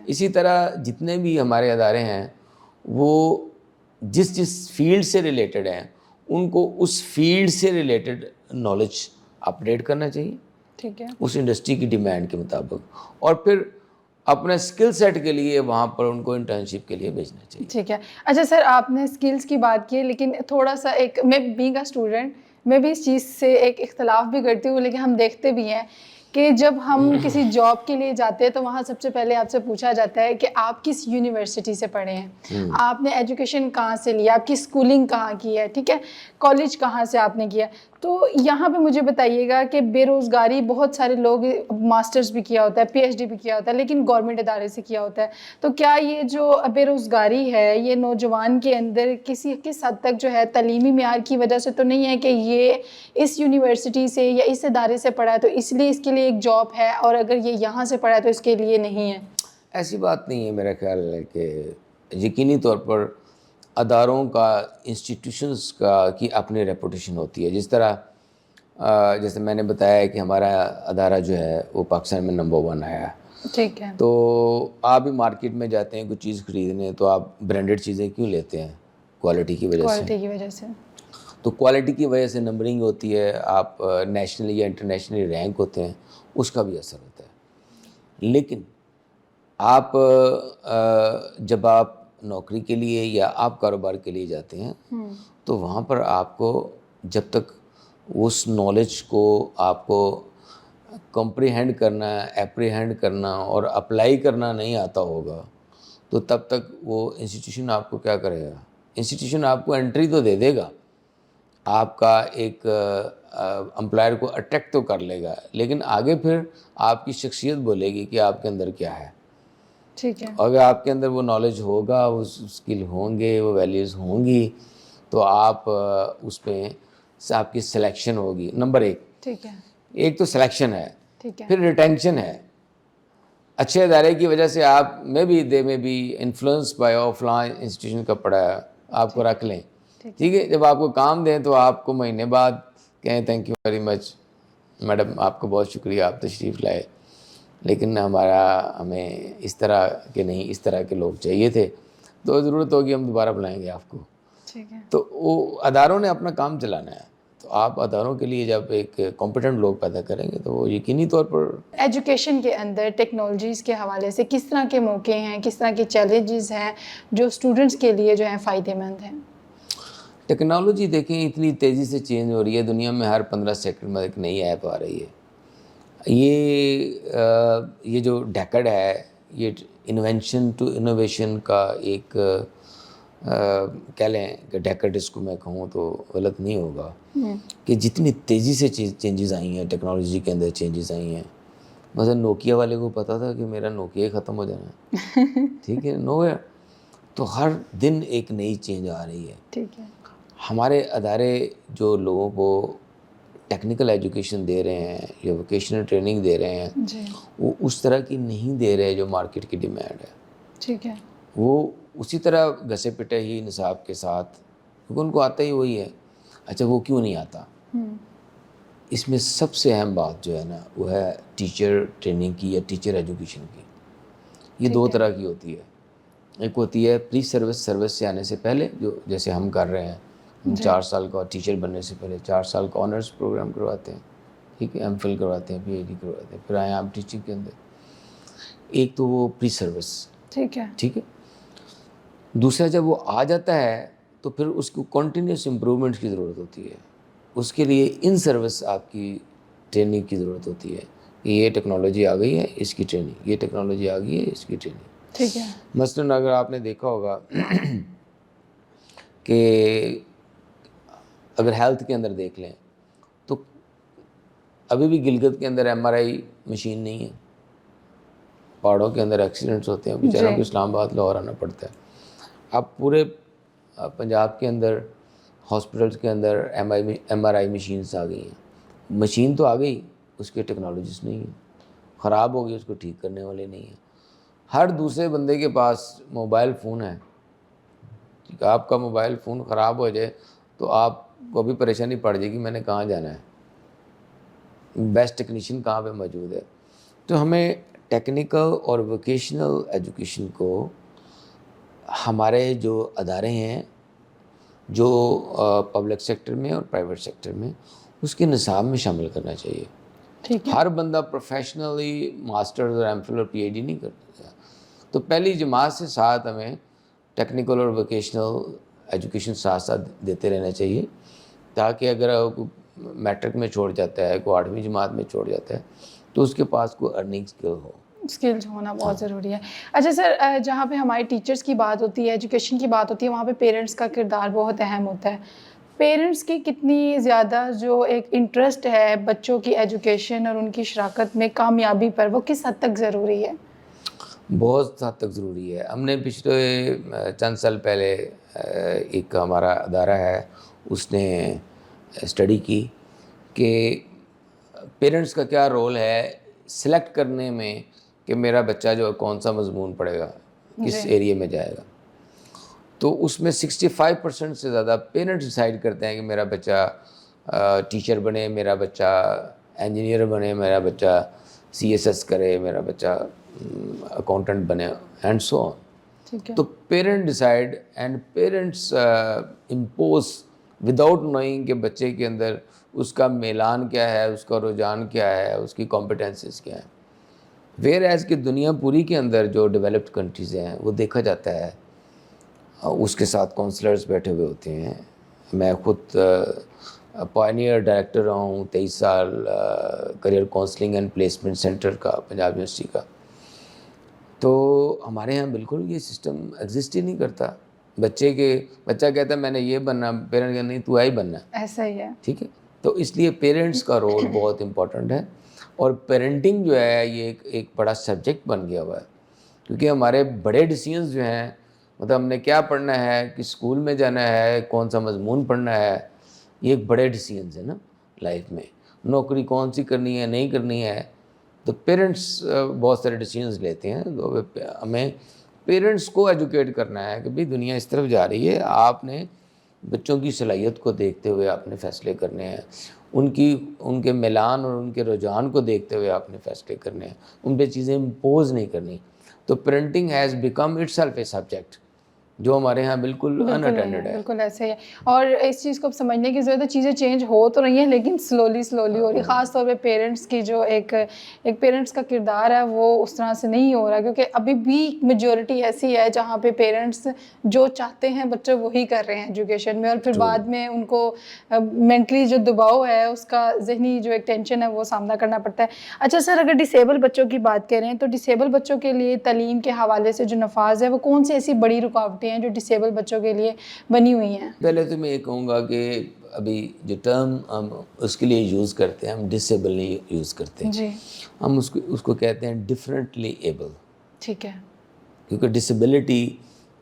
S2: اسی طرح جتنے بھی ہمارے ادارے ہیں وہ جس فیلڈ سے ریلیٹڈ ہیں ان کو اس فیلڈ سے ریلیٹڈ نالج اپڈیٹ کرنا چاہیے.
S1: ٹھیک ہے.
S2: اس انڈسٹری کی ڈیمانڈ کے مطابق, اور پھر اپنے اسکل سیٹ کے لیے وہاں پر ان کو انٹرنشپ کے لیے بھیجنا چاہیے.
S1: ٹھیک ہے. اچھا سر, آپ نے اسکلس کی بات کی, لیکن تھوڑا سا ایک میں بینگ اے اسٹوڈنٹ میں بھی اس چیز سے ایک اختلاف بھی کرتی ہوں, لیکن ہم دیکھتے بھی ہیں کہ جب ہم کسی جاب کے لیے جاتے ہیں تو وہاں سب سے پہلے آپ سے پوچھا جاتا ہے کہ آپ کس یونیورسٹی سے پڑھے ہیں, آپ نے ایجوکیشن کہاں سے لیا, آپ کی اسکولنگ کہاں کی ہے, ٹھیک ہے, کالج کہاں سے آپ نے کیا. تو یہاں پہ مجھے بتائیے گا کہ بے روزگاری, بہت سارے لوگ ماسٹرز بھی کیا ہوتا ہے, PhD بھی کیا ہوتا ہے, لیکن گورنمنٹ ادارے سے کیا ہوتا ہے. تو کیا یہ جو بے روزگاری ہے یہ نوجوان کے اندر کس حد تک جو ہے تعلیمی معیار کی وجہ سے تو نہیں ہے کہ یہ اس یونیورسٹی سے یا اس ادارے سے پڑھا ہے تو اس لیے اس کے لیے ایک جاب ہے, اور اگر یہ یہاں سے پڑھا ہے تو اس کے لیے نہیں ہے؟
S2: ایسی بات نہیں ہے. میرا خیال ہے کہ یقینی طور پر اداروں کا, انسٹیٹیوشنز کی اپنی ریپوٹیشن ہوتی ہے. جس طرح جیسے میں نے بتایا کہ ہمارا ادارہ جو ہے وہ پاکستان میں نمبر 1 آیا ہے.
S1: ٹھیک ہے.
S2: تو آپ بھی مارکیٹ میں جاتے ہیں کوئی چیز خریدنے تو آپ برانڈیڈ چیزیں کیوں لیتے ہیں؟ کوالٹی کی وجہ سے.
S1: کوالٹی کی وجہ سے.
S2: تو کوالٹی کی وجہ سے نمبرنگ ہوتی ہے, آپ نیشنلی یا انٹرنیشنلی رینک ہوتے ہیں, اس کا بھی اثر ہوتا ہے. لیکن آپ جب آپ نوکری کے لیے یا آپ کاروبار کے لیے جاتے ہیں تو وہاں پر آپ کو جب تک اس نالج کو آپ کو کمپریہینڈ کرنا, اپریہینڈ کرنا اور اپلائی کرنا نہیں آتا ہوگا تو تب تک وہ انسٹیٹیوشن آپ کو کیا کرے گا؟ انسٹیٹیوشن آپ کو انٹری تو دے دے گا, آپ کا ایک امپلائر کو اٹریکٹ تو کر لے گا, لیکن آگے پھر آپ کی شخصیت بولے گی کہ آپ کے اندر کیا ہے.
S1: ٹھیک ہے.
S2: اگر آپ کے اندر وہ نالج ہوگا, وہ اسکل ہوں گے, وہ ویلیوز ہوں گی, تو آپ اس پہ آپ کی سلیکشن ہوگی. نمبر 1.
S1: ٹھیک ہے.
S2: ایک تو سلیکشن ہے,
S1: ٹھیک ہے.
S2: پھر ریٹینشن ہے. اچھے ادارے کی وجہ سے آپ میں بھی انفلوئنس بائی آف فلاں انسٹیٹیوشن کا پڑھا ہے, آپ کو رکھ لیں. ٹھیک ہے, جب آپ کو کام دیں تو آپ کو مہینے بعد کہیں thank you very much madam, آپ کو بہت شکریہ, آپ تشریف لائے. لیکن ہمیں اس طرح کے نہیں، اس طرح کے لوگ چاہیے تھے، تو ضرورت ہوگی ہم دوبارہ بلائیں گے آپ کو.
S1: ٹھیک ہے.
S2: تو وہ اداروں نے اپنا کام چلانا ہے، تو آپ اداروں کے لیے جب ایک کمپیٹنٹ لوگ پیدا کریں گے تو وہ یقینی طور پر.
S1: ایجوکیشن کے اندر ٹیکنالوجیز کے حوالے سے کس طرح کے موقع ہیں، کس طرح کے چیلنجز ہیں جو اسٹوڈنٹس کے لیے جو ہیں فائدہ مند ہیں؟
S2: ٹیکنالوجی دیکھیں اتنی تیزی سے چینج ہو رہی ہے، دنیا میں ہر 15 سیکنڈ میں ایک نئی ایپ آ رہی ہے. یہ جو ڈیکڈ ہے، یہ انوینشن ٹو انوویشن کا ایک کہہ لیں کہ ڈیکڈ، اس کو میں کہوں تو غلط نہیں ہوگا، کہ جتنی تیزی سے چینجز آئی ہیں، ٹیکنالوجی کے اندر چینجز آئی ہیں. مثلا نوکیا والے کو پتا تھا کہ میرا نوکیا ختم ہو جانا ہے، ٹھیک ہے، نو ہے. تو ہر دن ایک نئی چینج آ رہی ہے.
S1: ٹھیک ہے.
S2: ہمارے ادارے جو لوگوں کو ٹیکنیکل ایجوکیشن دے رہے ہیں یا ووکیشنل ٹریننگ دے رہے ہیں،
S1: جی.
S2: وہ اس طرح کی نہیں دے رہے جو مارکیٹ کی ڈیمانڈ ہے.
S1: ٹھیک ہے.
S2: وہ اسی طرح گھسے پٹے ہی نصاب کے ساتھ، کیونکہ ان کو آتا ہی وہی ہے. اچھا وہ کیوں نہیں آتا؟ اس میں سب سے اہم بات جو ہے نا وہ ہے ٹیچر ٹریننگ کی یا ٹیچر ایجوکیشن کی. یہ دو طرح کی ہوتی ہے. ایک ہوتی ہے پری سروس سے آنے سے پہلے، جو جیسے ہم کر رہے ہیں، ہم 4 سال کا ٹیچر بننے سے پہلے 4 سال کا آنرس پروگرام کرواتے ہیں، ٹھیک ہے، ایم فل کرواتے ہیں، پی ایچ ڈی کرواتے ہیں، پھر آئے آپ ٹیچنگ کے اندر. ایک تو وہ پری سروس،
S1: ٹھیک ہے.
S2: ٹھیک ہے. دوسرا جب وہ آ جاتا ہے تو پھر اس کو کنٹینیوس امپرومنٹ کی ضرورت ہوتی ہے. اس کے لیے ان سروس آپ کی ٹریننگ کی ضرورت ہوتی ہے کہ یہ ٹیکنالوجی آ گئی ہے، اس کی ٹریننگ، یہ ٹیکنالوجی آ گئی ہے، اس کی ٹریننگ.
S1: ٹھیک ہے.
S2: مثلاً اگر آپ نے دیکھا ہوگا کہ اگر ہیلتھ کے اندر دیکھ لیں تو ابھی بھی گلگت کے اندر ایم آر آئی مشین نہیں ہے. پہاڑوں کے اندر ایکسیڈنٹس ہوتے ہیں، بیچاروں کو اسلام آباد لاہور آنا پڑتا ہے. اب پورے پنجاب کے اندر ہاسپٹلس کے اندر ایم آر آئی مشینس آ گئی ہیں. مشین تو آ گئی، اس کے ٹیکنالوجیز نہیں ہیں. خراب ہو گئی، اس کو ٹھیک کرنے والے نہیں ہیں. ہر دوسرے بندے کے پاس موبائل فون ہے. ٹھیک ہے، آپ کا موبائل فون خراب ہو جائے تو آپ کو بھی پریشانی پڑ جائے گی میں نے کہاں جانا ہے، بیسٹ ٹیکنیشین کہاں پہ موجود ہے. تو ہمیں ٹیکنیکل اور ووکیشنل ایجوکیشن کو ہمارے جو ادارے ہیں جو پبلک سیکٹر میں اور پرائیویٹ سیکٹر میں، اس کے نصاب میں شامل کرنا چاہیے.
S1: ٹھیک ہے.
S2: ہر بندہ پروفیشنلی ماسٹرز اور ایم فل اور پی ایچ ڈی نہیں کرتا. تو پہلی جماعت سے ساتھ ہمیں ٹیکنیکل اور ووکیشنل ایجوکیشن ساتھ ساتھ دیتے رہنا چاہیے، تاکہ اگر میٹرک میں چھوڑ جاتا ہے، کوئی 8ویں جماعت میں چھوڑ جاتا ہے تو اس کے پاس کوئی ارننگ اسکل ہو.
S1: اسکلز ہونا بہت ضروری ہے. اچھا سر، جہاں پہ ہمارے ٹیچرس کی بات ہوتی ہے، ایجوکیشن کی بات ہوتی ہے، وہاں پہ پیرنٹس کا کردار بہت اہم ہوتا ہے. پیرنٹس کی کتنی زیادہ جو ایک انٹرسٹ ہے بچوں کی ایجوکیشن اور ان کی شراکت میں کامیابی پر، وہ کس حد تک ضروری ہے؟
S2: بہت حد تک ضروری ہے. ہم نے پچھلے چند سال پہلے ایک ہمارا ادارہ ہے، اس نے اسٹڈی کی کہ پیرنٹس کا کیا رول ہے سلیکٹ کرنے میں کہ میرا بچہ جو کون سا مضمون پڑھے گا، کس ایریے میں جائے گا. تو اس میں 65% سے زیادہ پیرنٹس ڈیسائیڈ کرتے ہیں کہ میرا بچہ ٹیچر بنے، میرا بچہ انجینئر بنے، میرا بچہ CSS کرے، میرا بچہ اکاؤنٹنٹ بنے، اینڈ سو آن. تو parent decide and parents impose without knowing کہ بچے کے اندر اس کا میلان کیا ہے، اس کا رجحان کیا ہے، اس کی کمپیٹنسز کیا ہیں. ویئر ایز کہ دنیا پوری کے اندر جو ڈیولپڈ کنٹریز ہیں وہ دیکھا جاتا ہے اس کے ساتھ کونسلرز بیٹھے ہوئے ہوتے ہیں. میں خود پائنیئر ڈائریکٹر رہا ہوں 23 سال career counselling and placement centre کا، پنجاب یونیورسٹی کا. تو ہمارے یہاں بالکل یہ سسٹم ایگزسٹ ہی نہیں کرتا. بچہ کہتا ہے میں نے یہ بننا، پیرنٹ کہتا نہیں تو ہی بننا،
S1: ایسا ہی ہے.
S2: ٹھیک ہے. تو اس لیے پیرنٹس کا رول بہت امپورٹنٹ ہے. اور پیرنٹنگ جو ہے یہ ایک بڑا سبجیکٹ بن گیا ہوا ہے، کیونکہ ہمارے بڑے ڈیسیژنز جو ہیں، مطلب ہم نے کیا پڑھنا ہے، کس اسکول میں جانا ہے، کون سا مضمون پڑھنا ہے، یہ ایک بڑے ڈیسیژنز ہیں نا لائف میں. نوکری کون سی کرنی ہے، نہیں کرنی ہے، تو پیرنٹس بہت سارے ڈیسیژنز لیتے ہیں. تو ہمیں پیرنٹس کو ایجوکیٹ کرنا ہے کہ بھئی دنیا اس طرف جا رہی ہے، آپ نے بچوں کی صلاحیت کو دیکھتے ہوئے آپ نے فیصلے کرنے ہیں. ان کے میلان اور ان کے رجحان کو دیکھتے ہوئے آپ نے فیصلے کرنے ہیں، ان پہ چیزیں امپوز نہیں کرنی. تو printing has become it self a subject جو ہمارے ہاں بالکل اناٹینڈڈ ہے.
S1: بالکل ایسے ہی ہے. اور اس چیز کو سمجھنے کی ضرورت ہے. چیزیں چینج ہو تو رہی ہیں لیکن سلولی ہو رہی ہے. خاص طور پہ پیرنٹس کی جو ایک پیرنٹس کا کردار ہے وہ اس طرح سے نہیں ہو رہا، کیونکہ ابھی بھی میجورٹی ایسی ہے جہاں پہ پیرنٹس جو چاہتے ہیں بچے وہی کر رہے ہیں ایجوکیشن میں، اور پھر بعد میں ان کو مینٹلی جو دباؤ ہے اس کا ذہنی جو ایک ٹینشن ہے وہ سامنا کرنا پڑتا ہے. اچھا سر، اگر ڈسیبل بچوں کی بات کریں تو ڈسیبل بچوں کے لیے تعلیم کے حوالے سے جو نفاذ ہے وہ کون سی ایسی بڑی رکاوٹیں ہیں جو ڈسیبل بچوں کے لیے بنی ہوئی ہیں؟
S2: پہلے تو میں یہ کہوں گا کہ ابھی جو ٹرم ہم اس کے لیے یوز کرتے ہیں، ہم ڈسیبل نہیں یوز کرتے،
S1: جی
S2: ہم اس کو کہتے ہیں ڈفرینٹلی ایبل.
S1: ٹھیک ہے.
S2: کیونکہ ڈسیبلٹی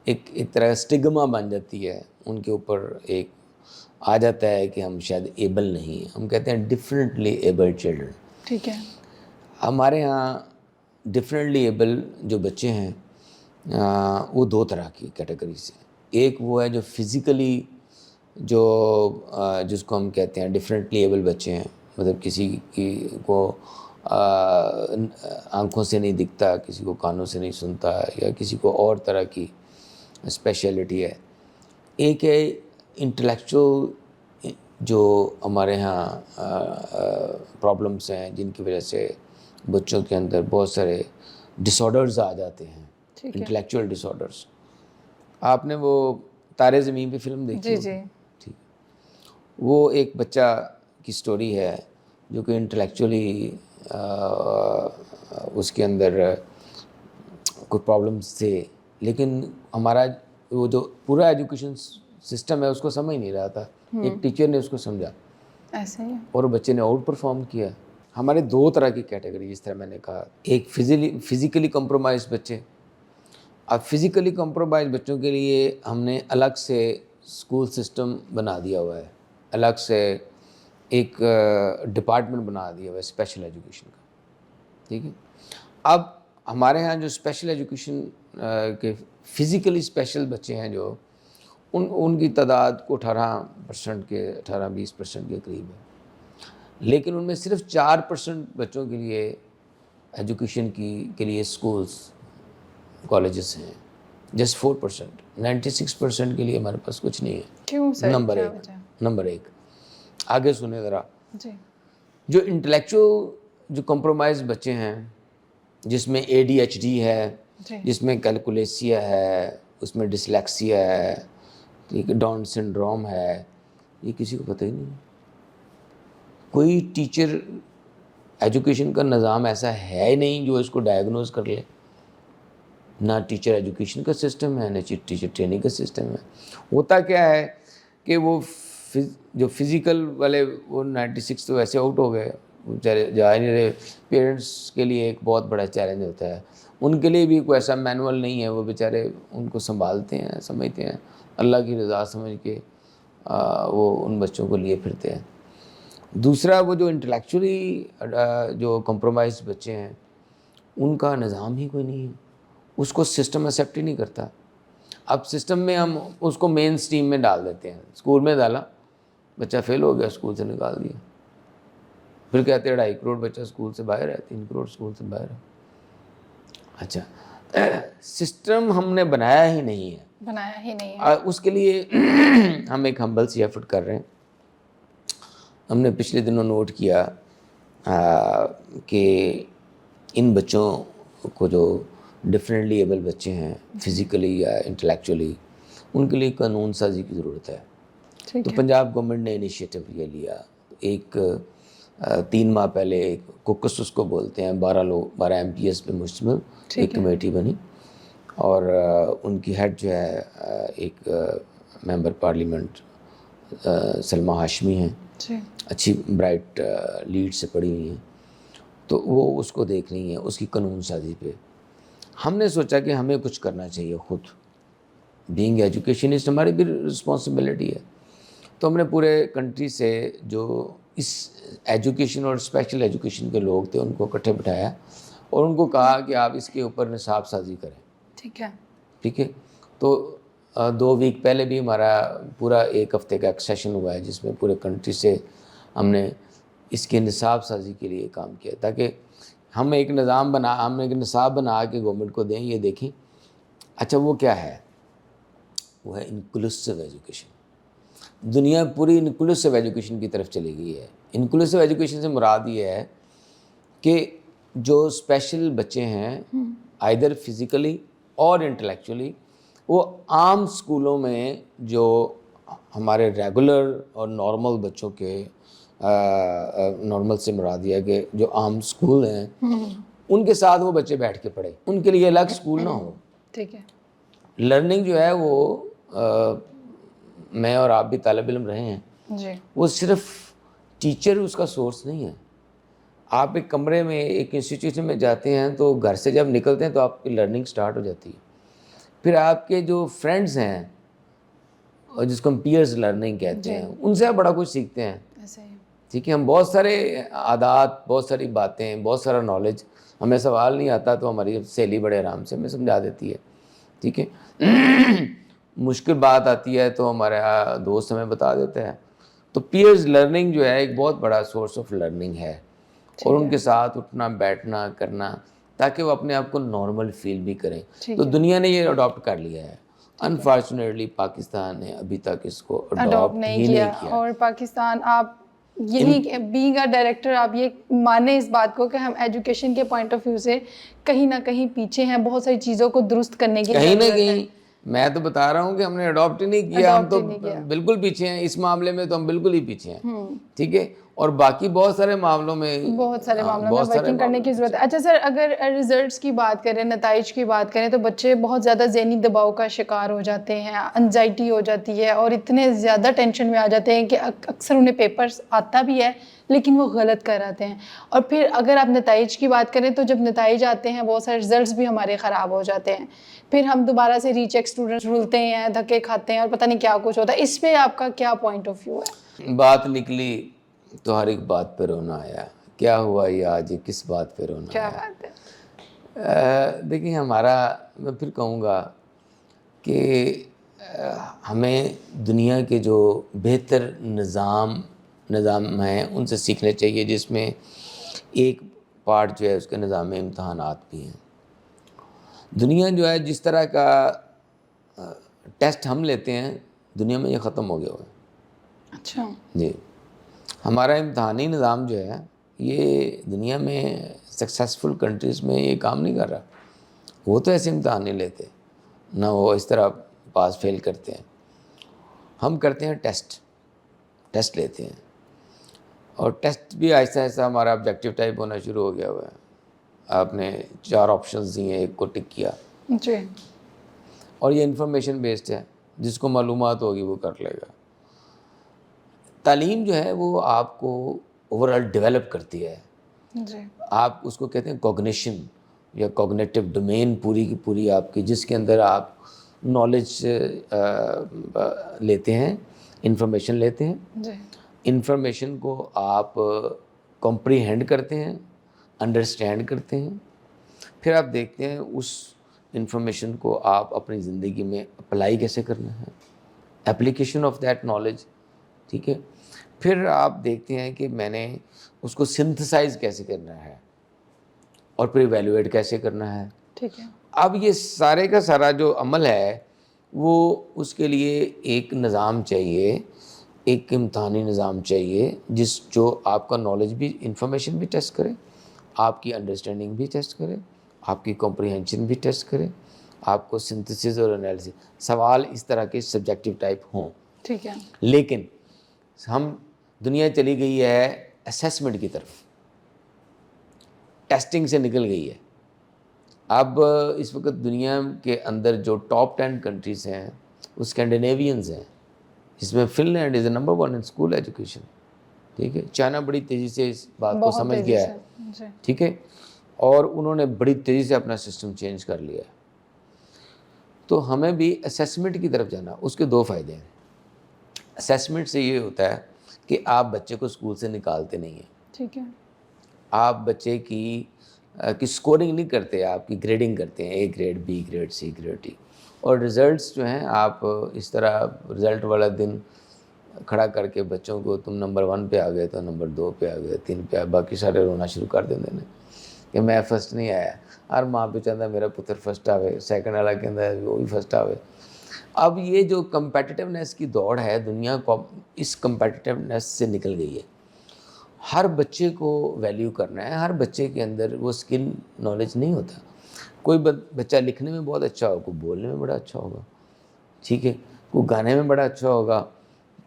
S2: ایک طرح کا اسٹگما بن جاتی ہے، ان کے اوپر ایک آ جاتا ہے کہ ہم شاید ایبل نہیں ہیں. ہم کہتے ہیں ڈفرینٹلی ایبل چلڈرن.
S1: ٹھیک ہے.
S2: ہمارے ہاں ڈفرینٹلی ایبل جو بچے ہیں وہ دو طرح کی کیٹیگریز ہیں. ایک وہ ہے جو فزیکلی جس کو ہم کہتے ہیں ڈفرینٹلی ایبل بچے ہیں، مطلب کسی کو آنکھوں سے نہیں دکھتا، کسی کو کانوں سے نہیں سنتا، یا کسی کو اور طرح کی اسپیشلٹی ہے. ایک ہے انٹلیکچوئل جو ہمارے ہاں پرابلمس ہیں جن کی وجہ سے بچوں کے اندر بہت سارے ڈس آرڈرز آ جاتے ہیں، انٹلیکچوئل ڈس آرڈرز. آپ نے وہ تارے زمین پہ فلم دیکھی؟
S1: جی.
S2: ٹھیک. وہ ایک بچہ کی سٹوری ہے جو کہ انٹلیکچولی اس کے اندر کوئی پرابلمس تھے، لیکن ہمارا وہ جو پورا ایجوکیشن سسٹم ہے اس کو سمجھ نہیں رہا تھا. ایک ٹیچر نے اس کو سمجھا
S1: ایسے ہی
S2: اور بچے نے آؤٹ پرفارم کیا. ہمارے دو طرح کی کیٹیگری جس طرح میں نے کہا، ایک فزیکلی کمپرومائز بچے. اب فزیکلی کمپرومائز بچوں کے لیے ہم نے الگ سے اسکول سسٹم بنا دیا ہوا ہے، الگ سے ایک ڈپارٹمنٹ بنا دیا ہوا ہے اسپیشل ایجوکیشن کا. ٹھیک ہے. اب ہمارے ہاں جو اسپیشل ایجوکیشن کے فزیکلی اسپیشل بچے ہیں جو ان کی تعداد کو 18% کے 18-20% کے قریب ہے، لیکن ان میں صرف 4% بچوں کے لیے ایجوکیشن کے لیے اسکولس کالجز ہیں. جسٹ 4%. 96% کے لیے ہمارے پاس کچھ نہیں ہے.
S1: کیوں سر؟
S2: نمبر ایک آگے سنیں ذرا.
S1: جی.
S2: جو انٹلیکچوئل جو کمپرومائز بچے ہیں جس میں ADHD ہے، جس میں کیلکولیسیا ہے، اس میں ڈسلیکسیا ہے، ڈاؤن سنڈروم ہے، یہ کسی کو پتہ ہی نہیں. کوئی ٹیچر ایجوکیشن کا نظام ایسا ہے ہی نہیں جو اس کو ڈائگنوز کر لے. نہ ٹیچر ایجوکیشن کا سسٹم ہے، نہ ٹیچر ٹریننگ کا سسٹم ہے. ہوتا کیا ہے کہ وہ جو فزیکل والے وہ 96 تو ویسے آؤٹ ہو گئے، بیچارے جا ہی نہیں رہے. پیرنٹس کے لیے ایک بہت بڑا چیلنج ہوتا ہے، ان کے لیے بھی کوئی ایسا مینول نہیں ہے، وہ بیچارے ان کو سنبھالتے ہیں، سمجھتے ہیں اللہ کی رضا سمجھ کے وہ ان بچوں کو لیے پھرتے ہیں. دوسرا وہ جو انٹلیکچولی جو کمپرومائز بچے ہیں ان کا نظام ہی کوئی نہیں ہے، اس کو سسٹم ایکسیپٹ ہی نہیں کرتا. اب سسٹم میں ہم اس کو مین سٹریم میں ڈال دیتے ہیں. اسکول میں ڈالا، بچہ فیل ہو گیا، اسکول سے نکال دیا. پھر کہتے ہیں 2.5 کروڑ بچہ اسکول سے باہر ہے، 3 کروڑ اسکول سے باہر ہے. اچھا، سسٹم ہم نے بنایا ہی نہیں ہے. اس کے لیے ہم ایک ہمبل سی ایفرٹ کر رہے ہیں. ہم نے پچھلے دنوں نوٹ کیا کہ ان بچوں کو جو ڈفرینٹلی ایبل بچے ہیں فزیکلی یا انٹلیکچولی، ان کے لیے قانون سازی کی ضرورت ہے. تو پنجاب گورنمنٹ نے انیشیٹو یہ لیا. ایک 3 ماہ پہلے کوکس اس کو بولتے ہیں، 12 MPs پہ مشتمل ایک کمیٹی بنی، اور ان کی ہیڈ جو ہے ایک ممبر پارلیمنٹ سلمیٰ ہاشمی ہیں، اچھی برائٹ لیڈ سے پڑھی ہوئی ہیں. تو وہ اس کو دیکھ رہی ہیں، اس کی قانون سازی پہ. ہم نے سوچا کہ ہمیں کچھ کرنا چاہیے خود. بینگ ایجوکیشنسٹ ہماری بھی رسپانسبلٹی ہے. تو ہم نے پورے کنٹری سے جو اس ایجوکیشن اور اسپیشل ایجوکیشن کے لوگ تھے ان کو اکٹھے بٹھایا اور ان کو کہا کہ آپ اس کے اوپر نصاب سازی کریں. ٹھیک ہے. تو 2 ویک پہلے بھی ہمارا پورا 1 ہفتے کا ایک سیشن ہوا ہے جس میں پورے کنٹری سے ہم نے اس کے نصاب سازی کے لیے کام کیا تاکہ ہم ایک نظام ہم ایک نصاب بنا کے گورنمنٹ کو دیں. یہ دیکھیں اچھا وہ کیا ہے, وہ ہے انکلوسیو ایجوکیشن. دنیا پوری انکلوسیو ایجوکیشن کی طرف چلی گئی ہے. انکلوسیو ایجوکیشن سے مراد یہ ہے کہ جو اسپیشل بچے ہیں آئیدر فزیکلی اور انٹلیکچولی, وہ عام اسکولوں میں جو ہمارے ریگولر اور نارمل بچوں کے, نارمل سے مراد یہ ہے کہ جو عام اسکول ہیں ان کے ساتھ وہ بچے بیٹھ کے پڑھے, ان کے لیے الگ اسکول نہ ہو.
S1: ٹھیک ہے.
S2: لرننگ جو ہے وہ میں اور آپ بھی طالب علم رہے ہیں
S1: جی.
S2: وہ صرف ٹیچر اس کا سورس نہیں ہے. آپ ایک کمرے میں ایک انسٹیٹیوشن میں جاتے ہیں تو گھر سے جب نکلتے ہیں تو آپ کی لرننگ سٹارٹ ہو جاتی ہے. پھر آپ کے جو فرینڈز ہیں اور جس کو ہم پیئرز لرننگ کہتے ہیں, ان سے آپ بڑا کچھ سیکھتے ہیں. ٹھیک ہے, ہم بہت سارے عادات, بہت ساری باتیں, بہت سارا نالج, ہمیں سوال نہیں آتا تو ہماری سہیلی بڑے آرام سے ہمیں سمجھا دیتی ہے. ٹھیک ہے, مشکل بات آتی ہے تو ہمارا دوست ہمیں بتا دیتا ہے. تو پیئرز لرننگ جو ہے ایک بہت بڑا سورس آف لرننگ ہے, اور ان کے ساتھ اٹھنا بیٹھنا کرنا تاکہ وہ اپنے آپ کو نارمل فیل بھی کریں. تو دنیا نے یہ اڈاپٹ کر لیا ہے. انفارچونیٹلی پاکستان نے ابھی تک اس کو اڈاپٹ ہی نہیں کیا.
S1: اور پاکستان, آپ یہی بینگ اے ڈائریکٹر آپ یہ مانیں اس بات کو کہ ہم ایجوکیشن کے پوائنٹ آف ویو سے کہیں نہ کہیں پیچھے ہیں, بہت ساری چیزوں کو درست کرنے کی
S2: کہیں نہ کہیں. میں تو بتا رہا ہوں کہ ہم نے اڈاپٹ ہی نہیں کیا, ہم تو بالکل پیچھے ہیں اس معاملے میں, تو ہم بالکل ہی پیچھے ہیں. ٹھیک ہے, اور باقی بہت سارے معاملوں میں
S1: ورکنگ کرنے کی ضرورت ہے. اچھا سر, اگر ریزلٹس کی بات کریں, نتائج کی بات کریں, تو بچے بہت زیادہ ذہنی دباؤ کا شکار ہو جاتے ہیں, انزائٹی ہو جاتی ہے, اور اتنے زیادہ ٹینشن میں آ جاتے ہیں کہ اکثر انہیں پیپرز آتا بھی ہے لیکن وہ غلط کر آتے ہیں. اور پھر اگر آپ نتائج کی بات کریں تو جب نتائج آتے ہیں بہت سارے رزلٹس بھی ہمارے خراب ہو جاتے ہیں, پھر ہم دوبارہ سے ری چیک اسٹوڈنٹس رولتے ہیں, دھکے کھاتے ہیں, اور پتہ نہیں کیا کچھ ہوتا ہے. اس پہ آپ کا کیا پوائنٹ آف ویو ہے؟
S2: بات نکلی تو ہر ایک بات پہ رونا آیا. کیا ہوا یہ آج, کس بات پہ رونا
S1: کیا
S2: آیا؟
S1: بات ہے.
S2: دیکھیں ہمارا, میں پھر کہوں گا کہ ہمیں دنیا کے جو بہتر نظام ہیں ان سے سیکھنے چاہیے, جس میں ایک پارٹ جو ہے اس کے نظام امتحانات بھی ہیں. دنیا جو ہے جس طرح کا ٹیسٹ ہم لیتے ہیں دنیا میں یہ ختم ہو گیا ہوا ہے.
S1: اچھا
S2: جی, ہمارا امتحانی نظام جو ہے یہ دنیا میں سکسیسفل کنٹریز میں یہ کام نہیں کر رہا. وہ تو ایسے امتحان نہیں لیتے, نہ وہ اس طرح پاس فیل کرتے ہیں. ہم کرتے ہیں ٹیسٹ لیتے ہیں, اور ٹیسٹ بھی آہستہ آہستہ ہمارا آبجیکٹیو ٹائپ ہونا شروع ہو گیا ہوا ہے. آپ نے 4 آپشنز دیے, ایک کو ٹک کیا,
S1: جی,
S2: اور یہ انفارمیشن بیسڈ ہے, جس کو معلومات ہوگی وہ کر لے گا. تعلیم جو ہے وہ آپ کو اوور آل ڈیولپ کرتی ہے.
S1: جی,
S2: آپ اس کو کہتے ہیں کوگنیشن یا کوگنیٹو ڈومین پوری کی پوری آپ کی, جس کے اندر آپ نالج لیتے ہیں, انفارمیشن لیتے ہیں.
S1: جی,
S2: انفارمیشن کو آپ کمپریہینڈ کرتے ہیں, انڈرسٹینڈ کرتے ہیں. پھر آپ دیکھتے ہیں اس انفارمیشن کو آپ اپنی زندگی میں اپلائی کیسے کرنا ہے, اپلیکیشن آف دیٹ نالج. ٹھیک ہے, پھر آپ دیکھتے ہیں کہ میں نے اس کو سنتھسائز کیسے کرنا ہے, اور پھر ایویلویٹ کیسے کرنا ہے.
S1: ٹھیک ہے.
S2: اب یہ سارے کا سارا جو عمل ہے وہ اس کے لیے ایک نظام چاہیے, ایک امتحانی نظام چاہیے, جو آپ کا نالج بھی, انفارمیشن بھی ٹیسٹ کرے, آپ کی انڈرسٹینڈنگ بھی ٹیسٹ کرے, آپ کی کمپریہنشن بھی ٹیسٹ کرے, آپ کو سنتھسس اور انالیسس, سوال اس طرح کے سبجیکٹیو ٹائپ ہوں.
S1: ٹھیک ہے.
S2: لیکن ہم دنیا چلی گئی ہے اسیسمنٹ کی طرف, ٹیسٹنگ سے نکل گئی ہے. اب اس وقت دنیا کے اندر جو ٹاپ 10 کنٹریز ہیں وہ اسکینڈینیوینز ہیں, جس میں Finland is number 1 in school education. ٹھیک ہے, چائنا بڑی تیزی سے اس بات کو سمجھ گیا ہے. ٹھیک ہے, اور انہوں نے بڑی تیزی سے اپنا سسٹم چینج کر لیا ہے. تو ہمیں بھی اسیسمنٹ کی طرف جانا. اس کے 2 فائدے ہیں. اسیسمنٹ سے یہ ہوتا ہے کہ آپ بچے کو اسکول سے نکالتے نہیں ہیں.
S1: ٹھیک ہے.
S2: آپ بچے کی اسکورنگ نہیں کرتے, آپ کی گریڈنگ کرتے ہیں, A grade, B grade, C grade, D. اور رزلٹس جو ہیں آپ اس طرح رزلٹ والا دن کھڑا کر کے بچوں کو تم نمبر 1 پہ آ گئے تو نمبر 2 پہ آ گئے 3 پہ باقی سارے رونا شروع کر دیندے نے کہ میں فرسٹ نہیں آیا. ہر ماں پہ چاہتا میرا پتر فرسٹ آوے, سیکنڈ والا کہتا ہے وہ بھی فرسٹ آوے. اب یہ جو کمپیٹیٹیونیس کی دوڑ ہے دنیا کو اس کمپیٹیٹیونیس سے نکل گئی ہے. ہر بچے کو ویلیو کرنا ہے, ہر بچے کے اندر وہ اسکل نالج نہیں ہوتا. کوئی بچہ لکھنے میں بہت اچھا ہوگا, کوئی بولنے میں بڑا اچھا ہوگا, ٹھیک ہے, کوئی گانے میں بڑا اچھا ہوگا,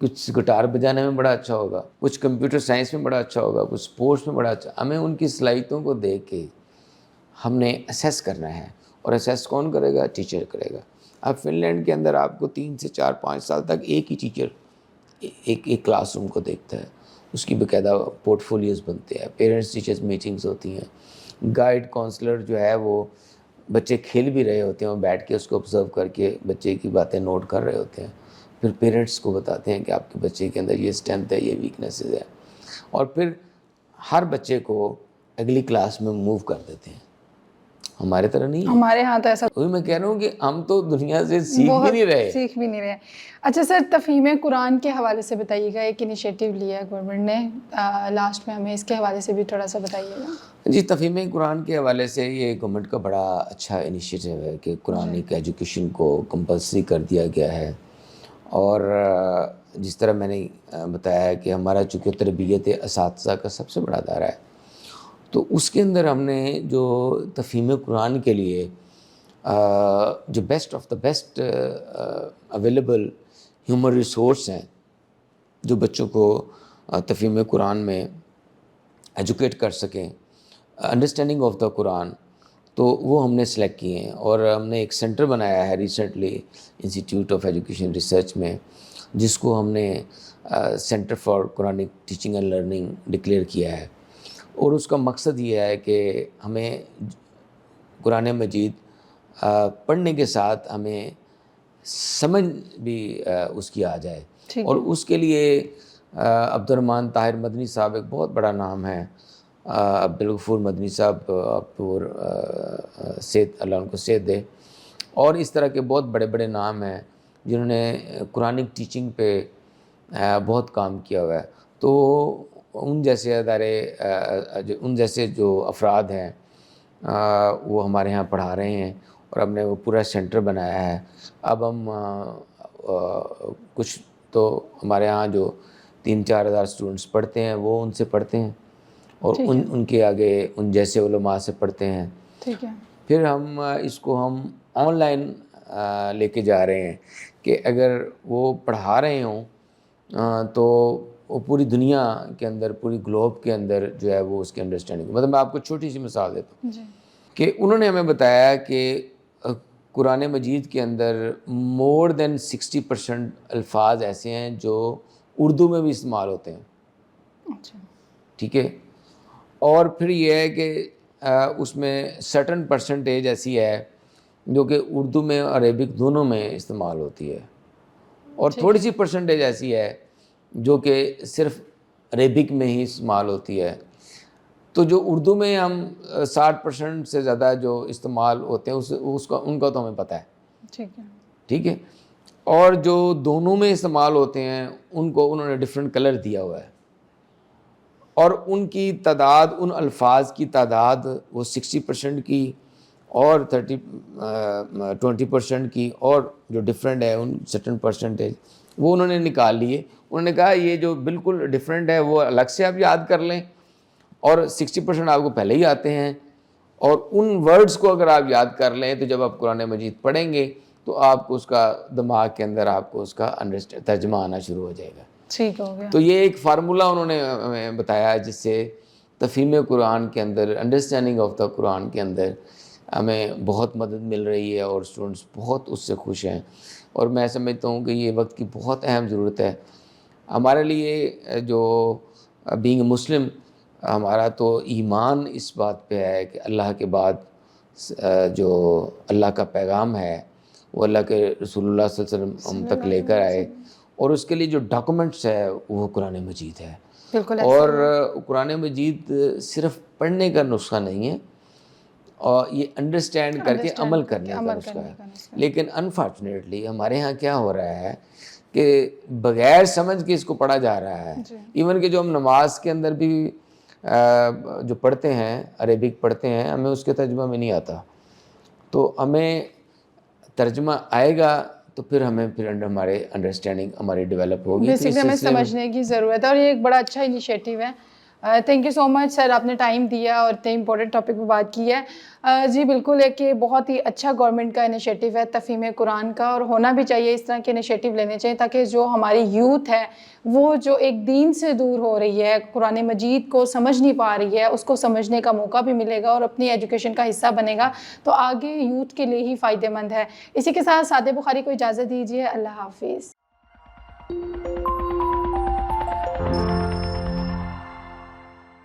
S2: کچھ گٹار بجانے میں بڑا اچھا ہوگا, کچھ کمپیوٹر سائنس میں بڑا اچھا ہوگا, کچھ اسپورٹس میں بڑا اچھا. ہمیں ان کی صلاحیتوں کو دیکھ کے ہم نے اسیس کرنا ہے, اور اسیس کون کرے گا؟ ٹیچر کرے گا. اب فن لینڈ کے اندر آپ کو 3 سے 4 5 سال تک ایک ہی ٹیچر ایک کلاس روم کو دیکھتا ہے, اس کی باقاعدہ پورٹ فولیوز بنتے ہیں, پیرنٹس ٹیچرز میٹنگز ہوتی ہیں, گائیڈ کونسلر جو ہے وہ بچے کھیل بھی رہے ہوتے ہیں, وہ بیٹھ کے اس کو آبزرو کر کے بچے کی باتیں نوٹ کر رہے ہوتے ہیں, پھر پیرنٹس کو بتاتے ہیں کہ آپ کے بچے کے اندر یہ اسٹرینتھ ہے, یہ ویکنیسز ہے, اور پھر ہر بچے کو اگلی کلاس میں موو کر دیتے ہیں. ہمارے طرح نہیں ہے.
S1: ہمارے ہاں تو ایسا
S2: وہی میں کہہ رہا ہوں کہ ہم تو دنیا سے سیکھ بھی نہیں رہے.
S1: سیکھ بھی نہیں رہے. اچھا سر, تفہیم قرآن کے حوالے سے بتائیے گا, ایک انیشیٹو لیا ہے گورنمنٹ نے, لاسٹ میں ہمیں اس کے حوالے سے بھی تھوڑا سا بتائیے گا.
S2: جی, تفہیم قرآن کے حوالے سے یہ گورنمنٹ کا بڑا اچھا انیشیٹو ہے کہ قرآنک ایجوکیشن کو کمپلسری کر دیا گیا ہے. اور جس طرح میں نے بتایا ہے کہ ہمارا چونکہ تربیت اساتذہ کا سب سے بڑا ادارہ ہے, تو اس کے اندر ہم نے جو تفہیم قرآن کے لیے جو best of the best available human resource ہیں جو بچوں کو تفہیم قرآن میں ایجوکیٹ کر سکیں, انڈرسٹینڈنگ آف دا قرآن, تو وہ ہم نے سلیکٹ کیے ہیں. اور ہم نے ایک سینٹر بنایا ہے recently institute of education research میں, جس کو ہم نے centre for Quranic teaching and learning declare کیا ہے. اور اس کا مقصد یہ ہے کہ ہمیں قرآن مجید پڑھنے کے ساتھ ہمیں سمجھ بھی اس کی آ جائے. اور اس کے لیے عبد الرحمن طاہر مدنی صاحب ایک بہت بڑا نام ہے, عبدالغفور مدنی صاحب اور صحت, اللہ ان کو صحت دے, اور اس طرح کے بہت بڑے بڑے نام ہیں جنہوں نے قرآنک ٹیچنگ پہ بہت کام کیا ہوا ہے. تو ان جیسے ادارے, ان جیسے جو افراد ہیں وہ ہمارے ہاں پڑھا رہے ہیں, اور ہم نے وہ پورا سینٹر بنایا ہے. اب ہم کچھ تو ہمارے ہاں جو 3-4 ہزار اسٹوڈنٹس پڑھتے ہیں وہ ان سے پڑھتے ہیں, اور ان کے آگے ان جیسے علماء سے پڑھتے ہیں.
S1: ٹھیک ہے.
S2: پھر ہم اس کو ہم آن لائن لے کے جا رہے ہیں کہ اگر وہ پڑھا رہے ہوں تو وہ پوری دنیا کے اندر, پوری گلوب کے اندر جو ہے وہ اس کی انڈرسٹینڈنگ. مطلب میں آپ کو چھوٹی سی مثال دیتا ہوں کہ انہوں نے ہمیں بتایا کہ قرآن مجید کے اندر مور دین 60% الفاظ ایسے ہیں جو اردو میں بھی استعمال ہوتے ہیں. ٹھیک ہے. اور پھر یہ ہے کہ اس میں سرٹن پرسنٹیج ایسی ہے جو کہ اردو میں اور عربک دونوں میں استعمال ہوتی ہے, اور تھوڑی سی پرسنٹیج ایسی ہے جو کہ صرف عربک میں ہی استعمال ہوتی ہے. تو جو اردو میں ہم 60% سے زیادہ جو استعمال ہوتے ہیں ان کا تو ہمیں پتہ ہے. ٹھیک ہے. اور جو دونوں میں استعمال ہوتے ہیں ان کو انہوں نے ڈفرینٹ کلر دیا ہوا ہے, اور ان کی تعداد, ان الفاظ کی تعداد وہ 60% کی اور 20% کی, اور جو ڈفرینٹ ہے ان سرٹن پرسنٹیج وہ انہوں نے نکال لیے. انہوں نے کہا یہ جو بالکل ڈفرینٹ ہے وہ الگ سے آپ یاد کر لیں, اور 60% آپ کو پہلے ہی آتے ہیں, اور ان ورڈز کو اگر آپ یاد کر لیں تو جب آپ قرآن مجید پڑھیں گے تو آپ کو اس کا دماغ کے اندر آپ کو اس کا ترجمہ آنا شروع ہو جائے گا.
S1: ٹھیک ہو گیا.
S2: تو یہ ایک فارمولہ انہوں نے ہمیں بتایا جس سے تفہیم قرآن کے اندر, انڈرسٹینڈنگ آف دا قرآن کے اندر ہمیں بہت مدد مل رہی ہے, اور اسٹوڈنٹس بہت اس سے خوش ہیں. اور میں سمجھتا ہوں کہ یہ وقت کی بہت اہم ضرورت ہے ہمارے لیے. جو بینگ اے مسلم, ہمارا تو ایمان اس بات پہ ہے کہ اللہ کے بعد جو اللہ کا پیغام ہے وہ اللہ کے رسول اللہ صلی اللہ علیہ وسلم ہم تک لے کر آئے, اور اس کے لیے جو ڈاکومنٹس ہے وہ قرآن مجید ہے. اور قرآن مجید صرف پڑھنے کا نسخہ نہیں ہے, اور یہ انڈرسٹینڈ کر کے عمل کرنے کا نسخہ ہے. لیکن انفارچونیٹلی ہمارے ہاں کیا ہو رہا ہے کہ بغیر سمجھ کے اس کو پڑھا جا رہا ہے.
S1: جی.
S2: ایون کہ جو ہم نماز کے اندر بھی جو پڑھتے ہیں، عربک پڑھتے ہیں، ہمیں اس کے ترجمہ میں نہیں آتا، تو ہمیں ترجمہ آئے گا تو پھر ہمیں ہمارے انڈرسٹینڈنگ ہماری ڈیولپ ہوگی. تو اس
S1: بیسکلی ہمیں
S2: سلسلے میں
S1: سمجھنے کی ضرورت ہے، اور یہ ایک بڑا اچھا انیشیٹو ہے. تھینک یو سو مچ سر، آپ نے ٹائم دیا اور اتنے امپورٹنٹ ٹاپک پہ بات کی ہے. جی بالکل، ایک یہ بہت ہی اچھا گورنمنٹ کا انیشیٹو ہے تفہیم قرآن کا، اور ہونا بھی چاہیے، اس طرح کے انیشیٹو لینے چاہیے تاکہ جو ہماری یوتھ ہے وہ جو ایک دین سے دور ہو رہی ہے، قرآن مجید کو سمجھ نہیں پا رہی ہے، اس کو سمجھنے کا موقع بھی ملے گا اور اپنی ایجوکیشن کا حصہ بنے گا، تو آگے یوتھ کے لیے ہی فائدہ مند ہے. اسی کے ساتھ سعدیہ بخاری کو اجازت دیجیے. اللہ حافظ.